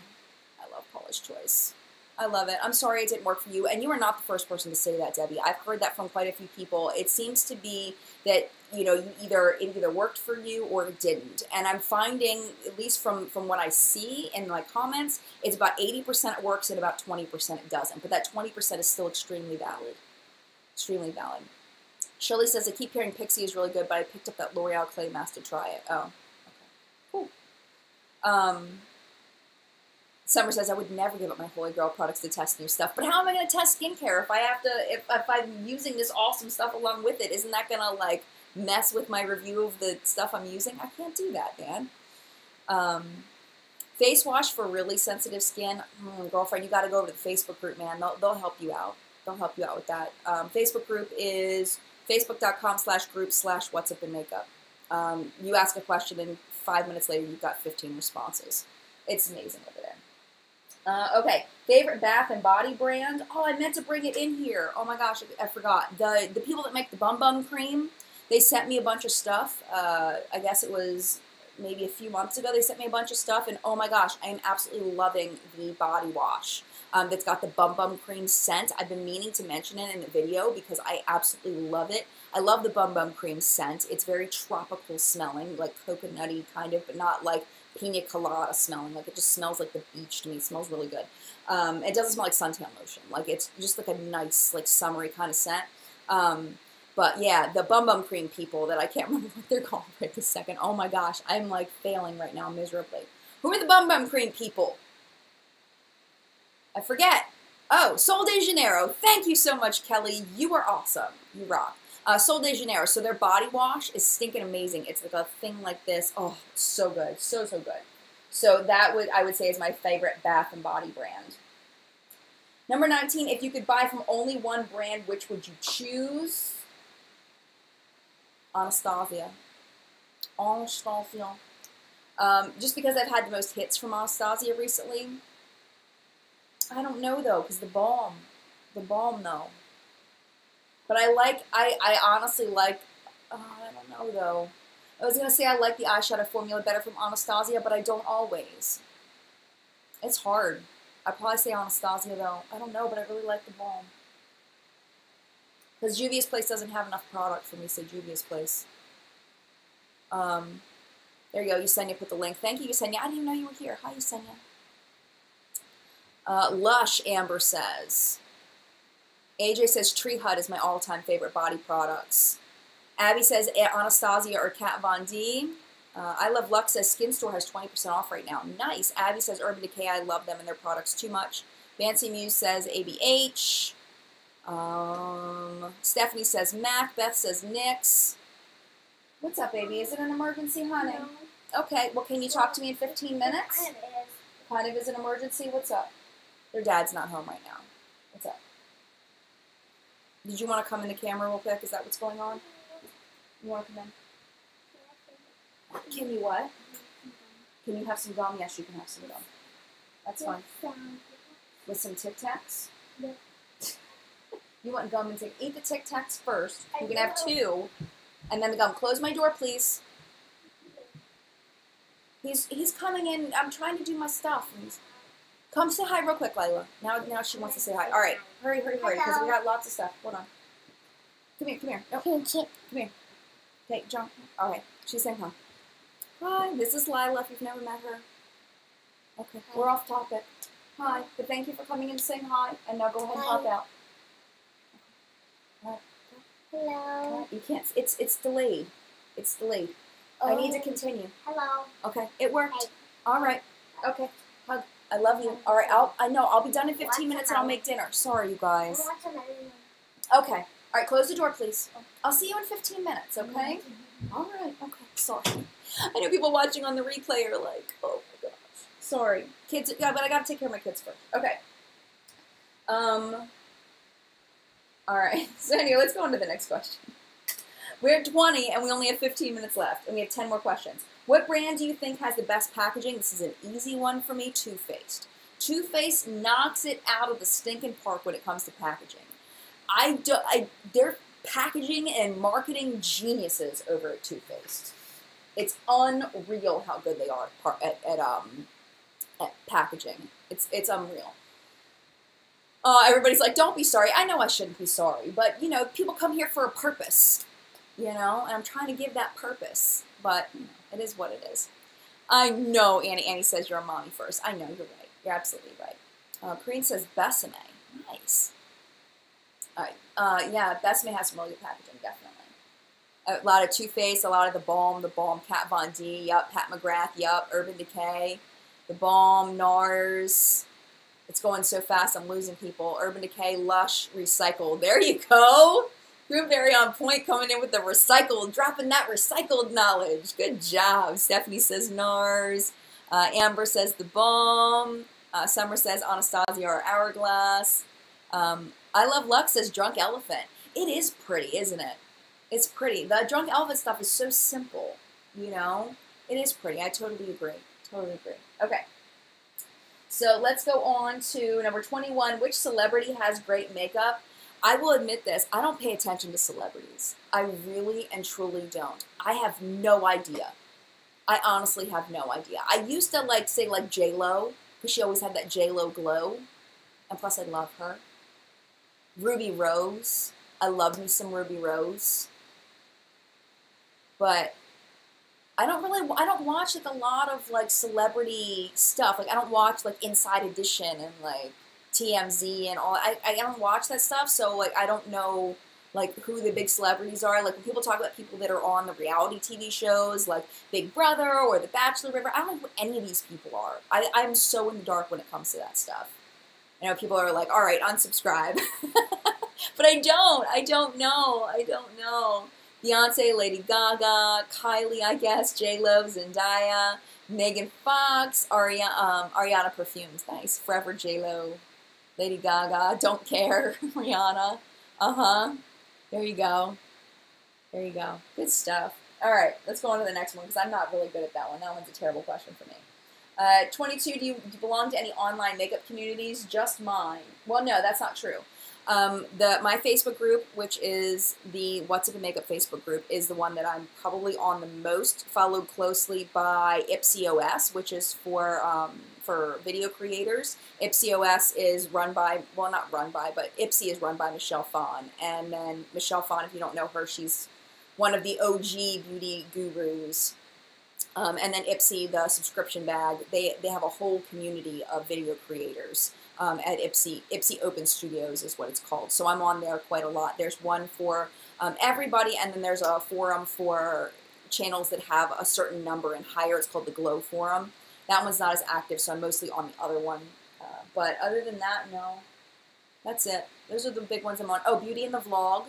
I love Polish Choice. I love it. I'm sorry it didn't work for you. And you are not the first person to say that, Debbie. I've heard that from quite a few people. It seems to be that, you know, it either worked for you or it didn't. And I'm finding, at least from what I see in my comments, it's about 80% it works and about 20% it doesn't. But that 20% is still extremely valid. Extremely valid. Shirley says, I keep hearing Pixie is really good, but I picked up that L'Oreal Clay Mask to try it. Oh, okay. Cool. Summer says, I would never give up my Holy Grail products to test new stuff. But how am I going to test skincare if I'm using this awesome stuff along with it? Isn't that going to, like, mess with my review of the stuff I'm using? I can't do that, man. Face wash for really sensitive skin. Girlfriend, you got to go over to the Facebook group, man. They'll help you out. They'll help you out with that. Facebook group is facebook.com/group/whatsupinmakeup. You ask a question and 5 minutes later you've got 15 responses. It's amazing over there. Okay, favorite bath and body brand. Oh, I meant to bring it in here. Oh my gosh, I forgot. The people that make the Bum Bum cream, they sent me a bunch of stuff. I guess it was maybe a few months ago. They sent me a bunch of stuff, and oh my gosh, I am absolutely loving the body wash that's got the Bum Bum cream scent. I've been meaning to mention it in the video because I absolutely love it. I love the Bum Bum cream scent. It's very tropical smelling, like coconutty kind of, but not like pina colada smelling. Like, it just smells like the beach to me. It smells really good. It doesn't smell like suntan lotion. Like, it's just like a nice, like, summery kind of scent. But yeah, the Bum Bum cream people that I can't remember what they're called right this second. Oh my gosh, I'm like failing right now miserably. Who are the Bum Bum cream people? I forget. Oh, Sol de Janeiro. Thank you so much, Kelly. You are awesome. You rock. Sol de Janeiro. So their body wash is stinking amazing. It's like a thing like this. Oh, it's so good. So, so good. So that I would say is my favorite bath and body brand. Number 19, if you could buy from only one brand, which would you choose? Anastasia. Anastasia. Just because I've had the most hits from Anastasia recently. I don't know, though, because the balm, though. But I honestly like, I don't know, though. I was going to say I like the eyeshadow formula better from Anastasia, but I don't always. It's hard. I'd probably say Anastasia, though. I don't know, but I really like the balm. Because Juvia's Place doesn't have enough product for me to say Juvia's Place. There you go. Yesenia put the link. Thank you, Yesenia. I didn't even know you were here. Hi, Yesenia. Lush, Amber says. AJ says Tree Hut is my all-time favorite body products. Abby says Anastasia or Kat Von D. I Love Luxe says Skin Store has 20% off right now. Nice. Abby says Urban Decay. I love them and their products too much. Fancy Muse says ABH. Stephanie says MAC. Beth says NYX. What's up, baby? Is it an emergency, honey? No. Okay. Well, can you talk to me in 15 minutes? It kind of is. Kind of is an emergency? What's up? Their dad's not home right now. What's up? Did you want to come in the camera real quick? Is that what's going on? You want to come in? Can you what? Can you have some gum? Yes, you can have some gum. That's fine. With some Tic Tacs? Yeah. You want gum and Tic? Eat the Tic Tacs first. You can have 2, and then the gum. Close my door, please. He's coming in. I'm trying to do my stuff. Come say hi real quick, Lila. Now she wants to say hi. All right, hurry, because we got lots of stuff. Hold on. Come here. No, come here. Okay, jump. All right, she's saying hi. Hi, this is Lila. If you've never met her. Okay, we're off topic. Hi, but thank you for coming in and saying hi. And now go ahead and hop out. All right. Hello. You can't. It's delayed. It's delayed. Oh. I need to continue. Hello. Okay, it worked. Hi. All right. Okay, hug. I love you. All right, I know. I'll be done in 15 minutes and I'll make dinner. Sorry, you guys. Okay. All right, close the door, please. I'll see you in 15 minutes, okay? All right. Okay. Sorry. I know people watching on the replay are like, oh my gosh. Sorry. Kids, yeah, but I got to take care of my kids first. Okay. All right. So anyway, let's go on to the next question. We're at 20 and we only have 15 minutes left and we have 10 more questions. What brand do you think has the best packaging? This is an easy one for me, Too Faced. Too Faced knocks it out of the stinking park when it comes to packaging. They're packaging and marketing geniuses over at Too Faced. It's unreal how good they are at packaging. It's unreal. Everybody's like, don't be sorry. I know I shouldn't be sorry, but you know, people come here for a purpose. You know, and I'm trying to give that purpose, but you know, it is what it is. I know, Annie. Annie says you're a mommy first. I know, you're right. You're absolutely right. Corinne says Besame. Nice. All right. Yeah, Besame has some really good packaging, definitely. A lot of Too Faced, a lot of the Balm, Kat Von D, yup, Pat McGrath, yup, Urban Decay, the Balm, NARS. It's going so fast, I'm losing people. Urban Decay, Lush, Recycled. There you go. Groomberry on point, coming in with the recycled, dropping that recycled knowledge. Good job. Stephanie says NARS. Amber says the Balm. Summer says Anastasia or Hourglass. I Love Lux says Drunk Elephant. It is pretty, isn't it? It's pretty. The Drunk Elephant stuff is so simple, you know? It is pretty. I totally agree. Totally agree. Okay. So let's go on to number 21. Which celebrity has great makeup? I will admit this, I don't pay attention to celebrities. I really and truly don't. I have no idea. I honestly have no idea. I used to say J-Lo, because she always had that J-Lo glow. And plus I love her. Ruby Rose. I love me some Ruby Rose. But I don't watch a lot of celebrity stuff. I don't watch Inside Edition and TMZ and all. I don't watch that stuff, so I don't know who the big celebrities are. When people talk about people that are on the reality TV shows like Big Brother or The Bachelor, whatever, I don't know who any of these people are. I'm so in the dark when it comes to that stuff. I know people are like, all right, unsubscribe. But I don't know. Beyonce, Lady Gaga, Kylie, I guess, J-Lo, Zendaya, Megan Fox, Ariana Perfumes, nice, Forever J-Lo, Lady Gaga, Don't Care, Rihanna, there you go, good stuff. All right, let's go on to the next one, because I'm not really good at that one. That one's a terrible question for me. 22, do you belong to any online makeup communities? Just mine. Well, no, that's not true. My Facebook group, which is the What's Up in Makeup Facebook group, is the one that I'm probably on the most, followed closely by IpsyOS, which is for video creators. IpsyOS is run by, well, not run by, but Ipsy is run by Michelle Phan. And then Michelle Phan, if you don't know her, she's one of the OG beauty gurus. And then Ipsy, the subscription bag, they have a whole community of video creators. At Ipsy Open Studios is what it's called. So I'm on there quite a lot. There's one for everybody, and then there's a forum for channels that have a certain number and higher. It's called the Glow Forum. That one's not as active, so I'm mostly on the other one. But other than that, no. That's it. Those are the big ones I'm on. Oh, Beauty in the Vlog,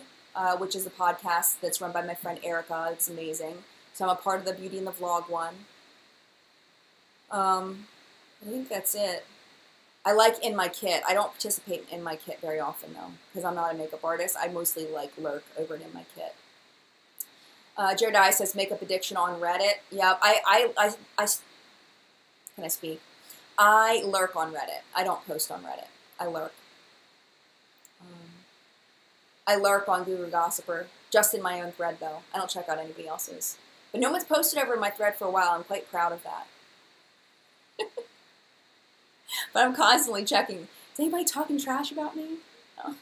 which is a podcast that's run by my friend Erica. It's amazing. So I'm a part of the Beauty in the Vlog one. I think that's it. I like In My Kit. I don't participate in My Kit very often, though, because I'm not a makeup artist. I mostly lurk over it In My Kit. Jared says makeup addiction on Reddit. Yeah, can I speak? I lurk on Reddit. I don't post on Reddit. I lurk. I lurk on Guru Gossiper, just in my own thread, though. I don't check out anybody else's. But no one's posted over in my thread for a while. I'm quite proud of that. But I'm constantly checking. Is anybody talking trash about me? No.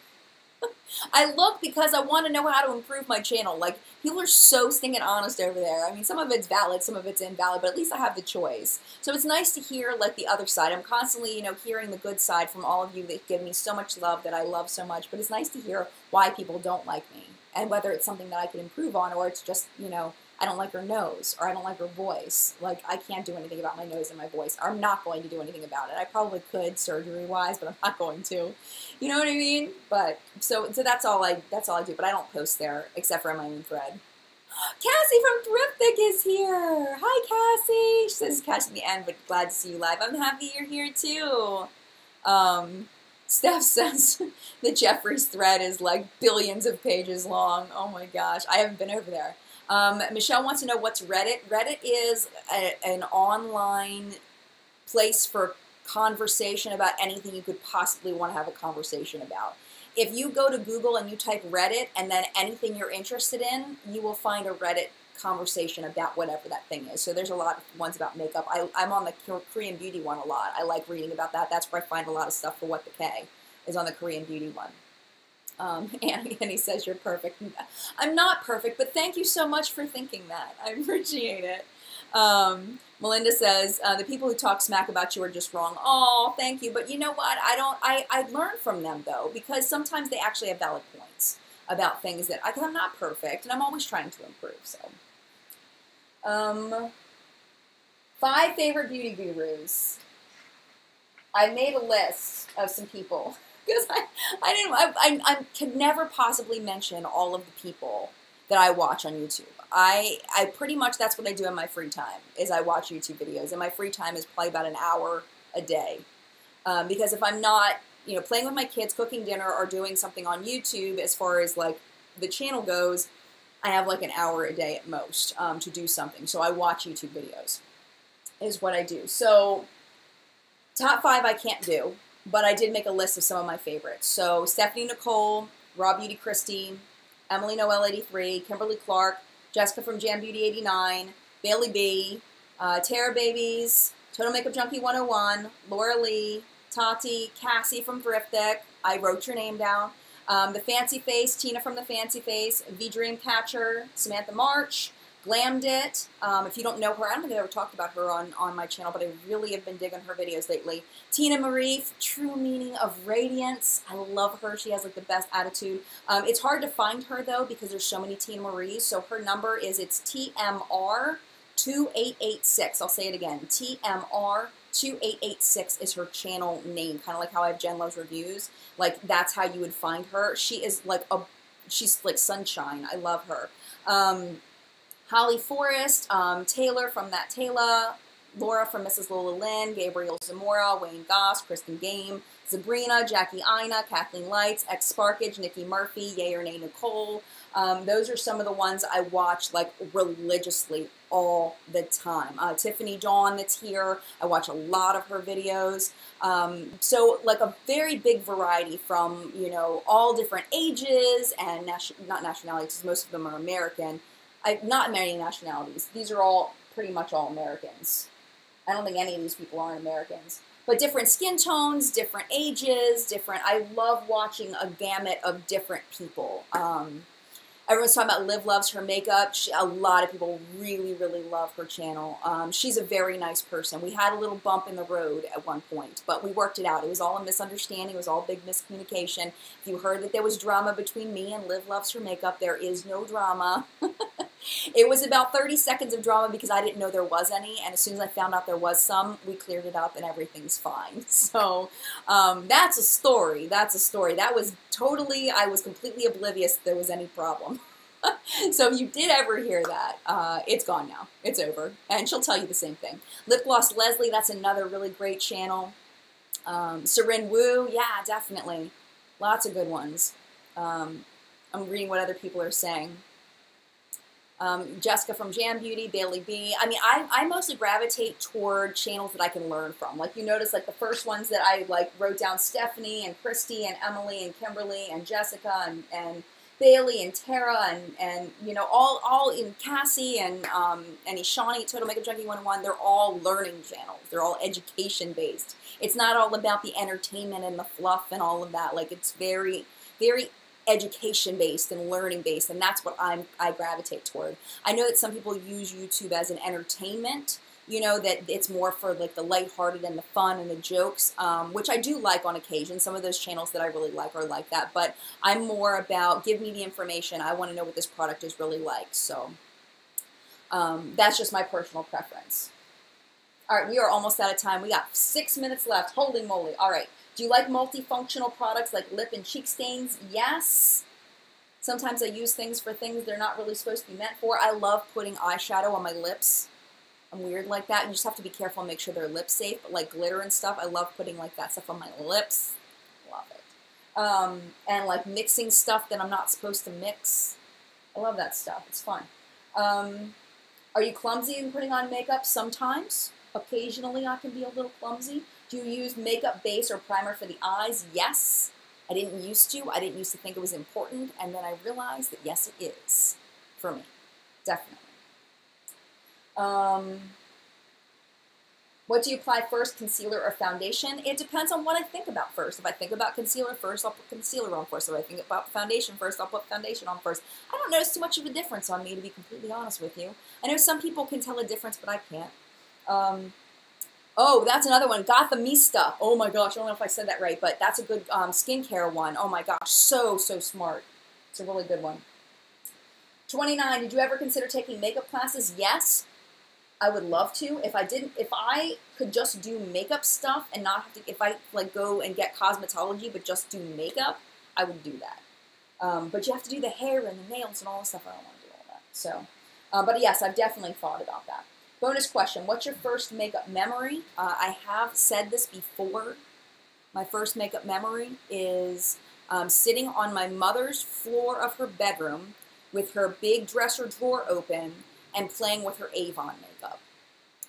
I look because I want to know how to improve my channel. People are so stinking honest over there. I mean, some of it's valid, some of it's invalid, but at least I have the choice. So it's nice to hear, the other side. I'm constantly, hearing the good side from all of you that give me so much love, that I love so much. But it's nice to hear why people don't like me, and whether it's something that I can improve on, or it's just, I don't like her nose, or I don't like her voice. Like, I can't do anything about my nose and my voice. I'm not going to do anything about it. I probably could surgery-wise, but I'm not going to. You know what I mean? But so that's all I do. But I don't post there except for on my own thread. Cassie from Thriftic is here. Hi, Cassie. She says catch the end, but glad to see you live. I'm happy you're here too. Steph says the Jeffries thread is like billions of pages long. Oh my gosh, I haven't been over there. Michelle wants to know what's Reddit. Reddit is an online place for conversation about anything you could possibly want to have a conversation about. If you go to Google and you type Reddit and then anything you're interested in, you will find a Reddit conversation about whatever that thing is. So there's a lot of ones about makeup. I'm on the Korean beauty one a lot. I like reading about that. That's where I find a lot of stuff for What the K is on the Korean beauty one. Annie says you're perfect. I'm not perfect, but thank you so much for thinking that. I appreciate it. Melinda says, the people who talk smack about you are just wrong. Oh, thank you. But you know what? I learn from them, though, because sometimes they actually have valid points about things that, because I'm not perfect, and I'm always trying to improve, so. 5 favorite beauty gurus. I made a list of some people, because I could never possibly mention all of the people that I watch on YouTube. I pretty much, that's what I do in my free time, is I watch YouTube videos. And my free time is probably about an hour a day. Because if I'm not, you know, playing with my kids, cooking dinner, or doing something on YouTube, as far as like the channel goes, I have like an hour a day at most to do something. So I watch YouTube videos, is what I do. So top 5 I can't do, but I did make a list of some of my favorites. So Stephanie Nicole, Raw Beauty Christie, Emily Noel 83, Kimberly Clark, Jessica from Jam Beauty 89, Bailey B, Tara Babies, Total Makeup Junkie 101, Laura Lee, Tati, Cassie from Thriftic, I wrote your name down, The Fancy Face, Tina from The Fancy Face, V Dreamcatcher, Samantha March, Glammed It. If you don't know her, I don't think I've ever talked about her on my channel, but I really have been digging her videos lately. Tina Marie, True Meaning of Radiance. I love her. She has like the best attitude. It's hard to find her though because there's so many Tina Maries. So her number is, it's TMR 2886. I'll say it again. TMR 2886 is her channel name. Kind of like how I have Jen Loves Reviews. Like that's how you would find her. She is like she's like sunshine. I love her. Holly Forrest, Taylor from That Taylor, Laura from Mrs. Lola Lynn, Gabriel Zamora, Wayne Goss, Kristen Game, Sabrina, Jackie Ina, Kathleen Lights, X Sparkage, Nikki Murphy, Yay or Nay Nicole. Those are some of the ones I watch like religiously all the time. Tiffany Dawn that's here, I watch a lot of her videos. So like a very big variety from, you know, all different ages and not nationalities, most of them are American. Not many nationalities. These are all pretty much all Americans. I don't think any of these people are Americans. But different skin tones, different ages, different. I love watching a gamut of different people. Everyone's talking about Liv loves her makeup. A lot of people really, really love her channel. She's a very nice person. We had a little bump in the road at one point, but we worked it out. It was all a misunderstanding. It was all big miscommunication. If you heard that there was drama between me and Liv loves her makeup, there is no drama. It was about 30 seconds of drama because I didn't know there was any, and as soon as I found out there was some, we cleared it up and everything's fine. So that's a story. That's a story. That was totally, I was completely oblivious that there was any problem. So if you did ever hear that, it's gone now. It's over. And she'll tell you the same thing. Lip Gloss Leslie, that's another really great channel. Serin Wu, yeah, definitely. Lots of good ones. I'm reading what other people are saying. Jessica from Jam Beauty, Bailey B. I mean, I mostly gravitate toward channels that I can learn from. Like you notice, like the first ones that I like wrote down, Stephanie and Christy and Emily and Kimberly and Jessica and Bailey and Tara and you know all in Cassie and Ishani, Total Makeup Junkie 101. They're all learning channels. They're all education based. It's not all about the entertainment and the fluff and all of that. Like it's very, very education based and learning based, and that's what I gravitate toward. I know that some people use YouTube as an entertainment, you know, that it's more for like the lighthearted and the fun and the jokes, which I do like on occasion. Some of those channels that I really like are like that, but I'm more about give me the information. I want to know what this product is really like. So That's just my personal preference. All right, we are almost out of time. We got 6 minutes left. Holy moly. All right. Do you like multifunctional products like lip and cheek stains? Yes. Sometimes I use things for things they're not really supposed to be meant for. I love putting eyeshadow on my lips. I'm weird like that. You just have to be careful and make sure they're lip safe. But like glitter and stuff, I love putting like that stuff on my lips. Love it. And like mixing stuff that I'm not supposed to mix. I love that stuff. It's fun. Are you clumsy in putting on makeup? Sometimes. Occasionally I can be a little clumsy. Do you use makeup base or primer for the eyes? Yes. I didn't used to. I didn't used to think it was important. And then I realized that yes, it is. For me. Definitely. What do you apply first, concealer or foundation? It depends on what I think about first. If I think about concealer first, I'll put concealer on first. If I think about foundation first, I'll put foundation on first. I don't notice too much of a difference on me, to be completely honest with you. I know some people can tell a difference, but I can't. Oh, that's another one. Gothamista. Oh my gosh, I don't know if I said that right, but that's a good skincare one. Oh my gosh, so smart. It's a really good one. 29, did you ever consider taking makeup classes? Yes. I would love to. If I could just do makeup stuff and not have to, if I like go and get cosmetology but just do makeup, I would do that. But you have to do the hair and the nails and all the stuff. I don't want to do all that. So, but yes, I've definitely thought about that. Bonus question, what's your first makeup memory? I have said this before. My first makeup memory is sitting on my mother's floor of her bedroom with her big dresser drawer open and playing with her Avon makeup.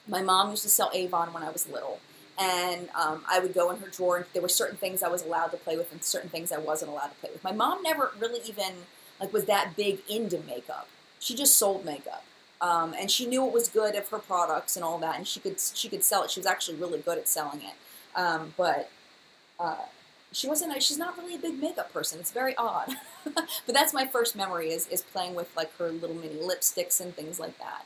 My mom used to sell Avon when I was little, and I would go in her drawer, and there were certain things I was allowed to play with and certain things I wasn't allowed to play with. My mom never really even like was that big into makeup. She just sold makeup, and she knew it was good of her products and all that, and she could sell it. She was actually really good at selling it, but she's not really a big makeup person. It's very odd. But that's my first memory is playing with like her little mini lipsticks and things like that.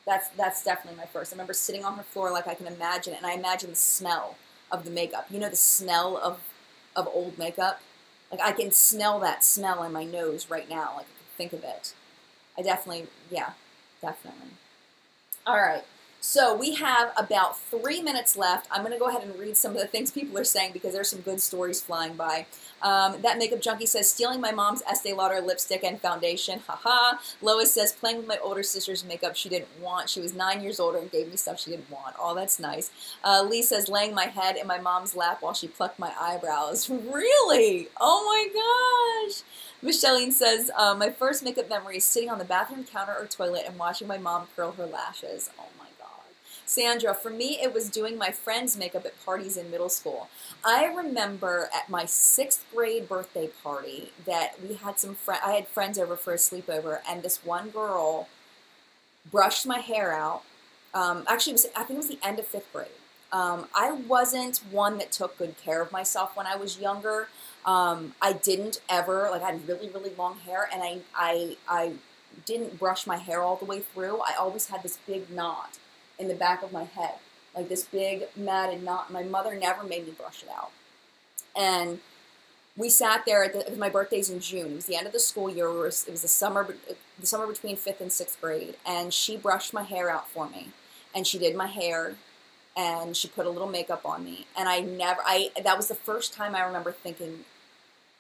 That's definitely my first. I remember sitting on her floor like I can imagine it, and I imagine the smell of the makeup. You know the smell of old makeup? Like I can smell that smell in my nose right now. Like I can think of it. Yeah, definitely. All right. So we have about 3 minutes left. I'm going to go ahead and read some of the things people are saying because there's some good stories flying by. That Makeup Junkie says, stealing my mom's Estee Lauder lipstick and foundation. Haha. Lois says, playing with my older sister's makeup she didn't want. She was 9 years older and gave me stuff she didn't want. Oh, that's nice. Lee says, laying my head in my mom's lap while she plucked my eyebrows. Really? Oh my gosh. Micheline says, my first makeup memory is sitting on the bathroom counter or toilet and watching my mom curl her lashes. Oh my God. Sandra, for me, it was doing my friends' makeup at parties in middle school. I remember at my 6th grade birthday party that we had I had friends over for a sleepover, and this one girl brushed my hair out. Actually, I think it was the end of 5th grade. I wasn't one that took good care of myself when I was younger. I didn't ever, like I had really, really long hair, and I didn't brush my hair all the way through. I always had this big knot in the back of my head, like this big matted knot. My mother never made me brush it out. And we sat there, my birthday's in June. It was the end of the school year. It was the summer between 5th and 6th grade. And she brushed my hair out for me. And she did my hair. And she put a little makeup on me. And that was the first time I remember thinking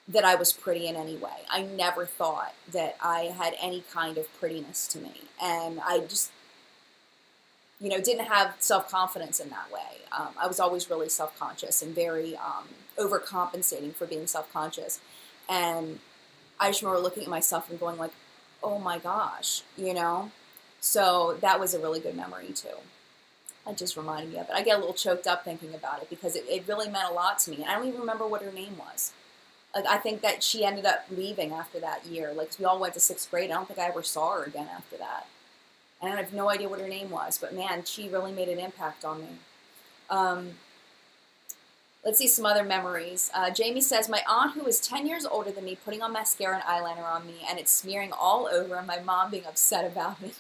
that I was pretty in any way. I never thought that I had any kind of prettiness to me. And I just, didn't have self-confidence in that way. I was always really self-conscious and very overcompensating for being self-conscious. And I just remember looking at myself and going like, oh my gosh, So that was a really good memory too. That just reminded me of it. I get a little choked up thinking about it because it really meant a lot to me. And I don't even remember what her name was. Like, I think that she ended up leaving after that year. Like, we all went to 6th grade. I don't think I ever saw her again after that. And I have no idea what her name was. But, man, she really made an impact on me. Let's see some other memories. Jamie says, my aunt, who is 10 years older than me, putting on mascara and eyeliner on me, and it's smearing all over, and my mom being upset about it.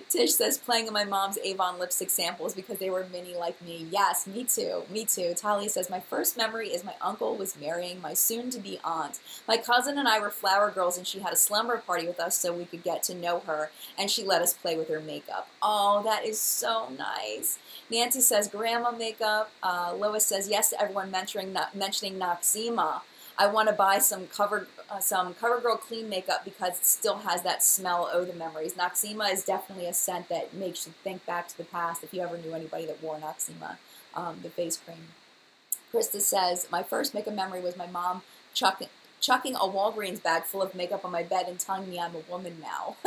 Tish says, playing in my mom's Avon lipstick samples because they were mini like me. Yes, me too. Me too. Talia says, my first memory is my uncle was marrying my soon-to-be aunt. My cousin and I were flower girls, and she had a slumber party with us so we could get to know her, and she let us play with her makeup. Oh, that is so nice. Nancy says, grandma makeup. Lois says, yes to everyone mentioning Noxzema. I want to buy some CoverGirl clean makeup because it still has that smell. Oh, the memories. Noxzema is definitely a scent that makes you think back to the past if you ever knew anybody that wore Noxzema, the face cream. Krista says, my first makeup memory was my mom chucking a Walgreens bag full of makeup on my bed and telling me I'm a woman now.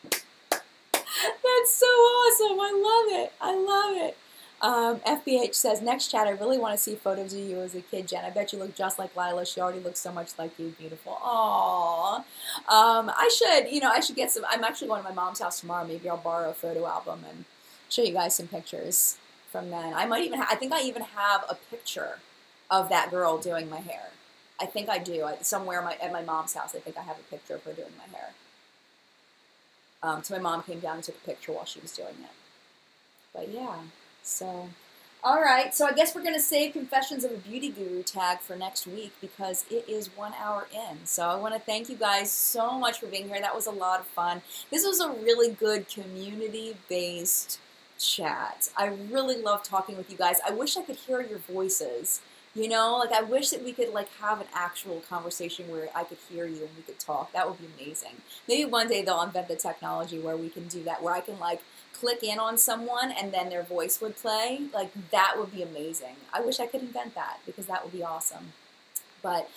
That's so awesome. I love it. I love it. FBH says, next chat, I really want to see photos of you as a kid, Jen. I bet you look just like Lila. She already looks so much like you. Beautiful. Aww. I should get some. I'm actually going to my mom's house tomorrow. Maybe I'll borrow a photo album and show you guys some pictures from then. I might even I think I even have a picture of that girl doing my hair. I think I do. Somewhere at my mom's house, I think I have a picture of her doing my hair. So my mom came down and took a picture while she was doing it. But yeah. So, all right. So I guess we're going to save Confessions of a Beauty Guru tag for next week because it is 1 hour in. So I want to thank you guys so much for being here. That was a lot of fun. This was a really good community-based chat. I really love talking with you guys. I wish I could hear your voices. You know, like I wish that we could like have an actual conversation where I could hear you and we could talk. That would be amazing. Maybe one day they'll invent the technology where we can do that, where I can like click in on someone and then their voice would play. Like that would be amazing. I wish I could invent that because that would be awesome. But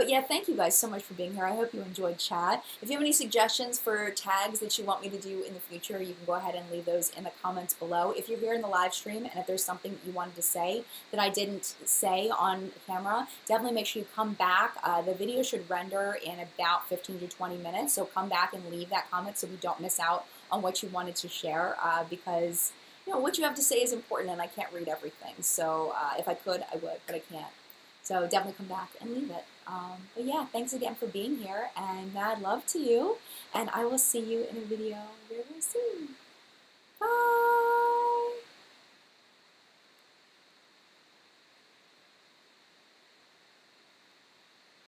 yeah, thank you guys so much for being here. I hope you enjoyed chat. If you have any suggestions for tags that you want me to do in the future, you can go ahead and leave those in the comments below. If you're here in the live stream and if there's something you wanted to say that I didn't say on camera, definitely make sure you come back. The video should render in about 15 to 20 minutes, so come back and leave that comment so we don't miss out on what you wanted to share because you know what you have to say is important and I can't read everything. So if I could, I would, but I can't. So definitely come back and leave it. But yeah, thanks again for being here, and mad love to you, and I will see you in a video very, very soon. Bye!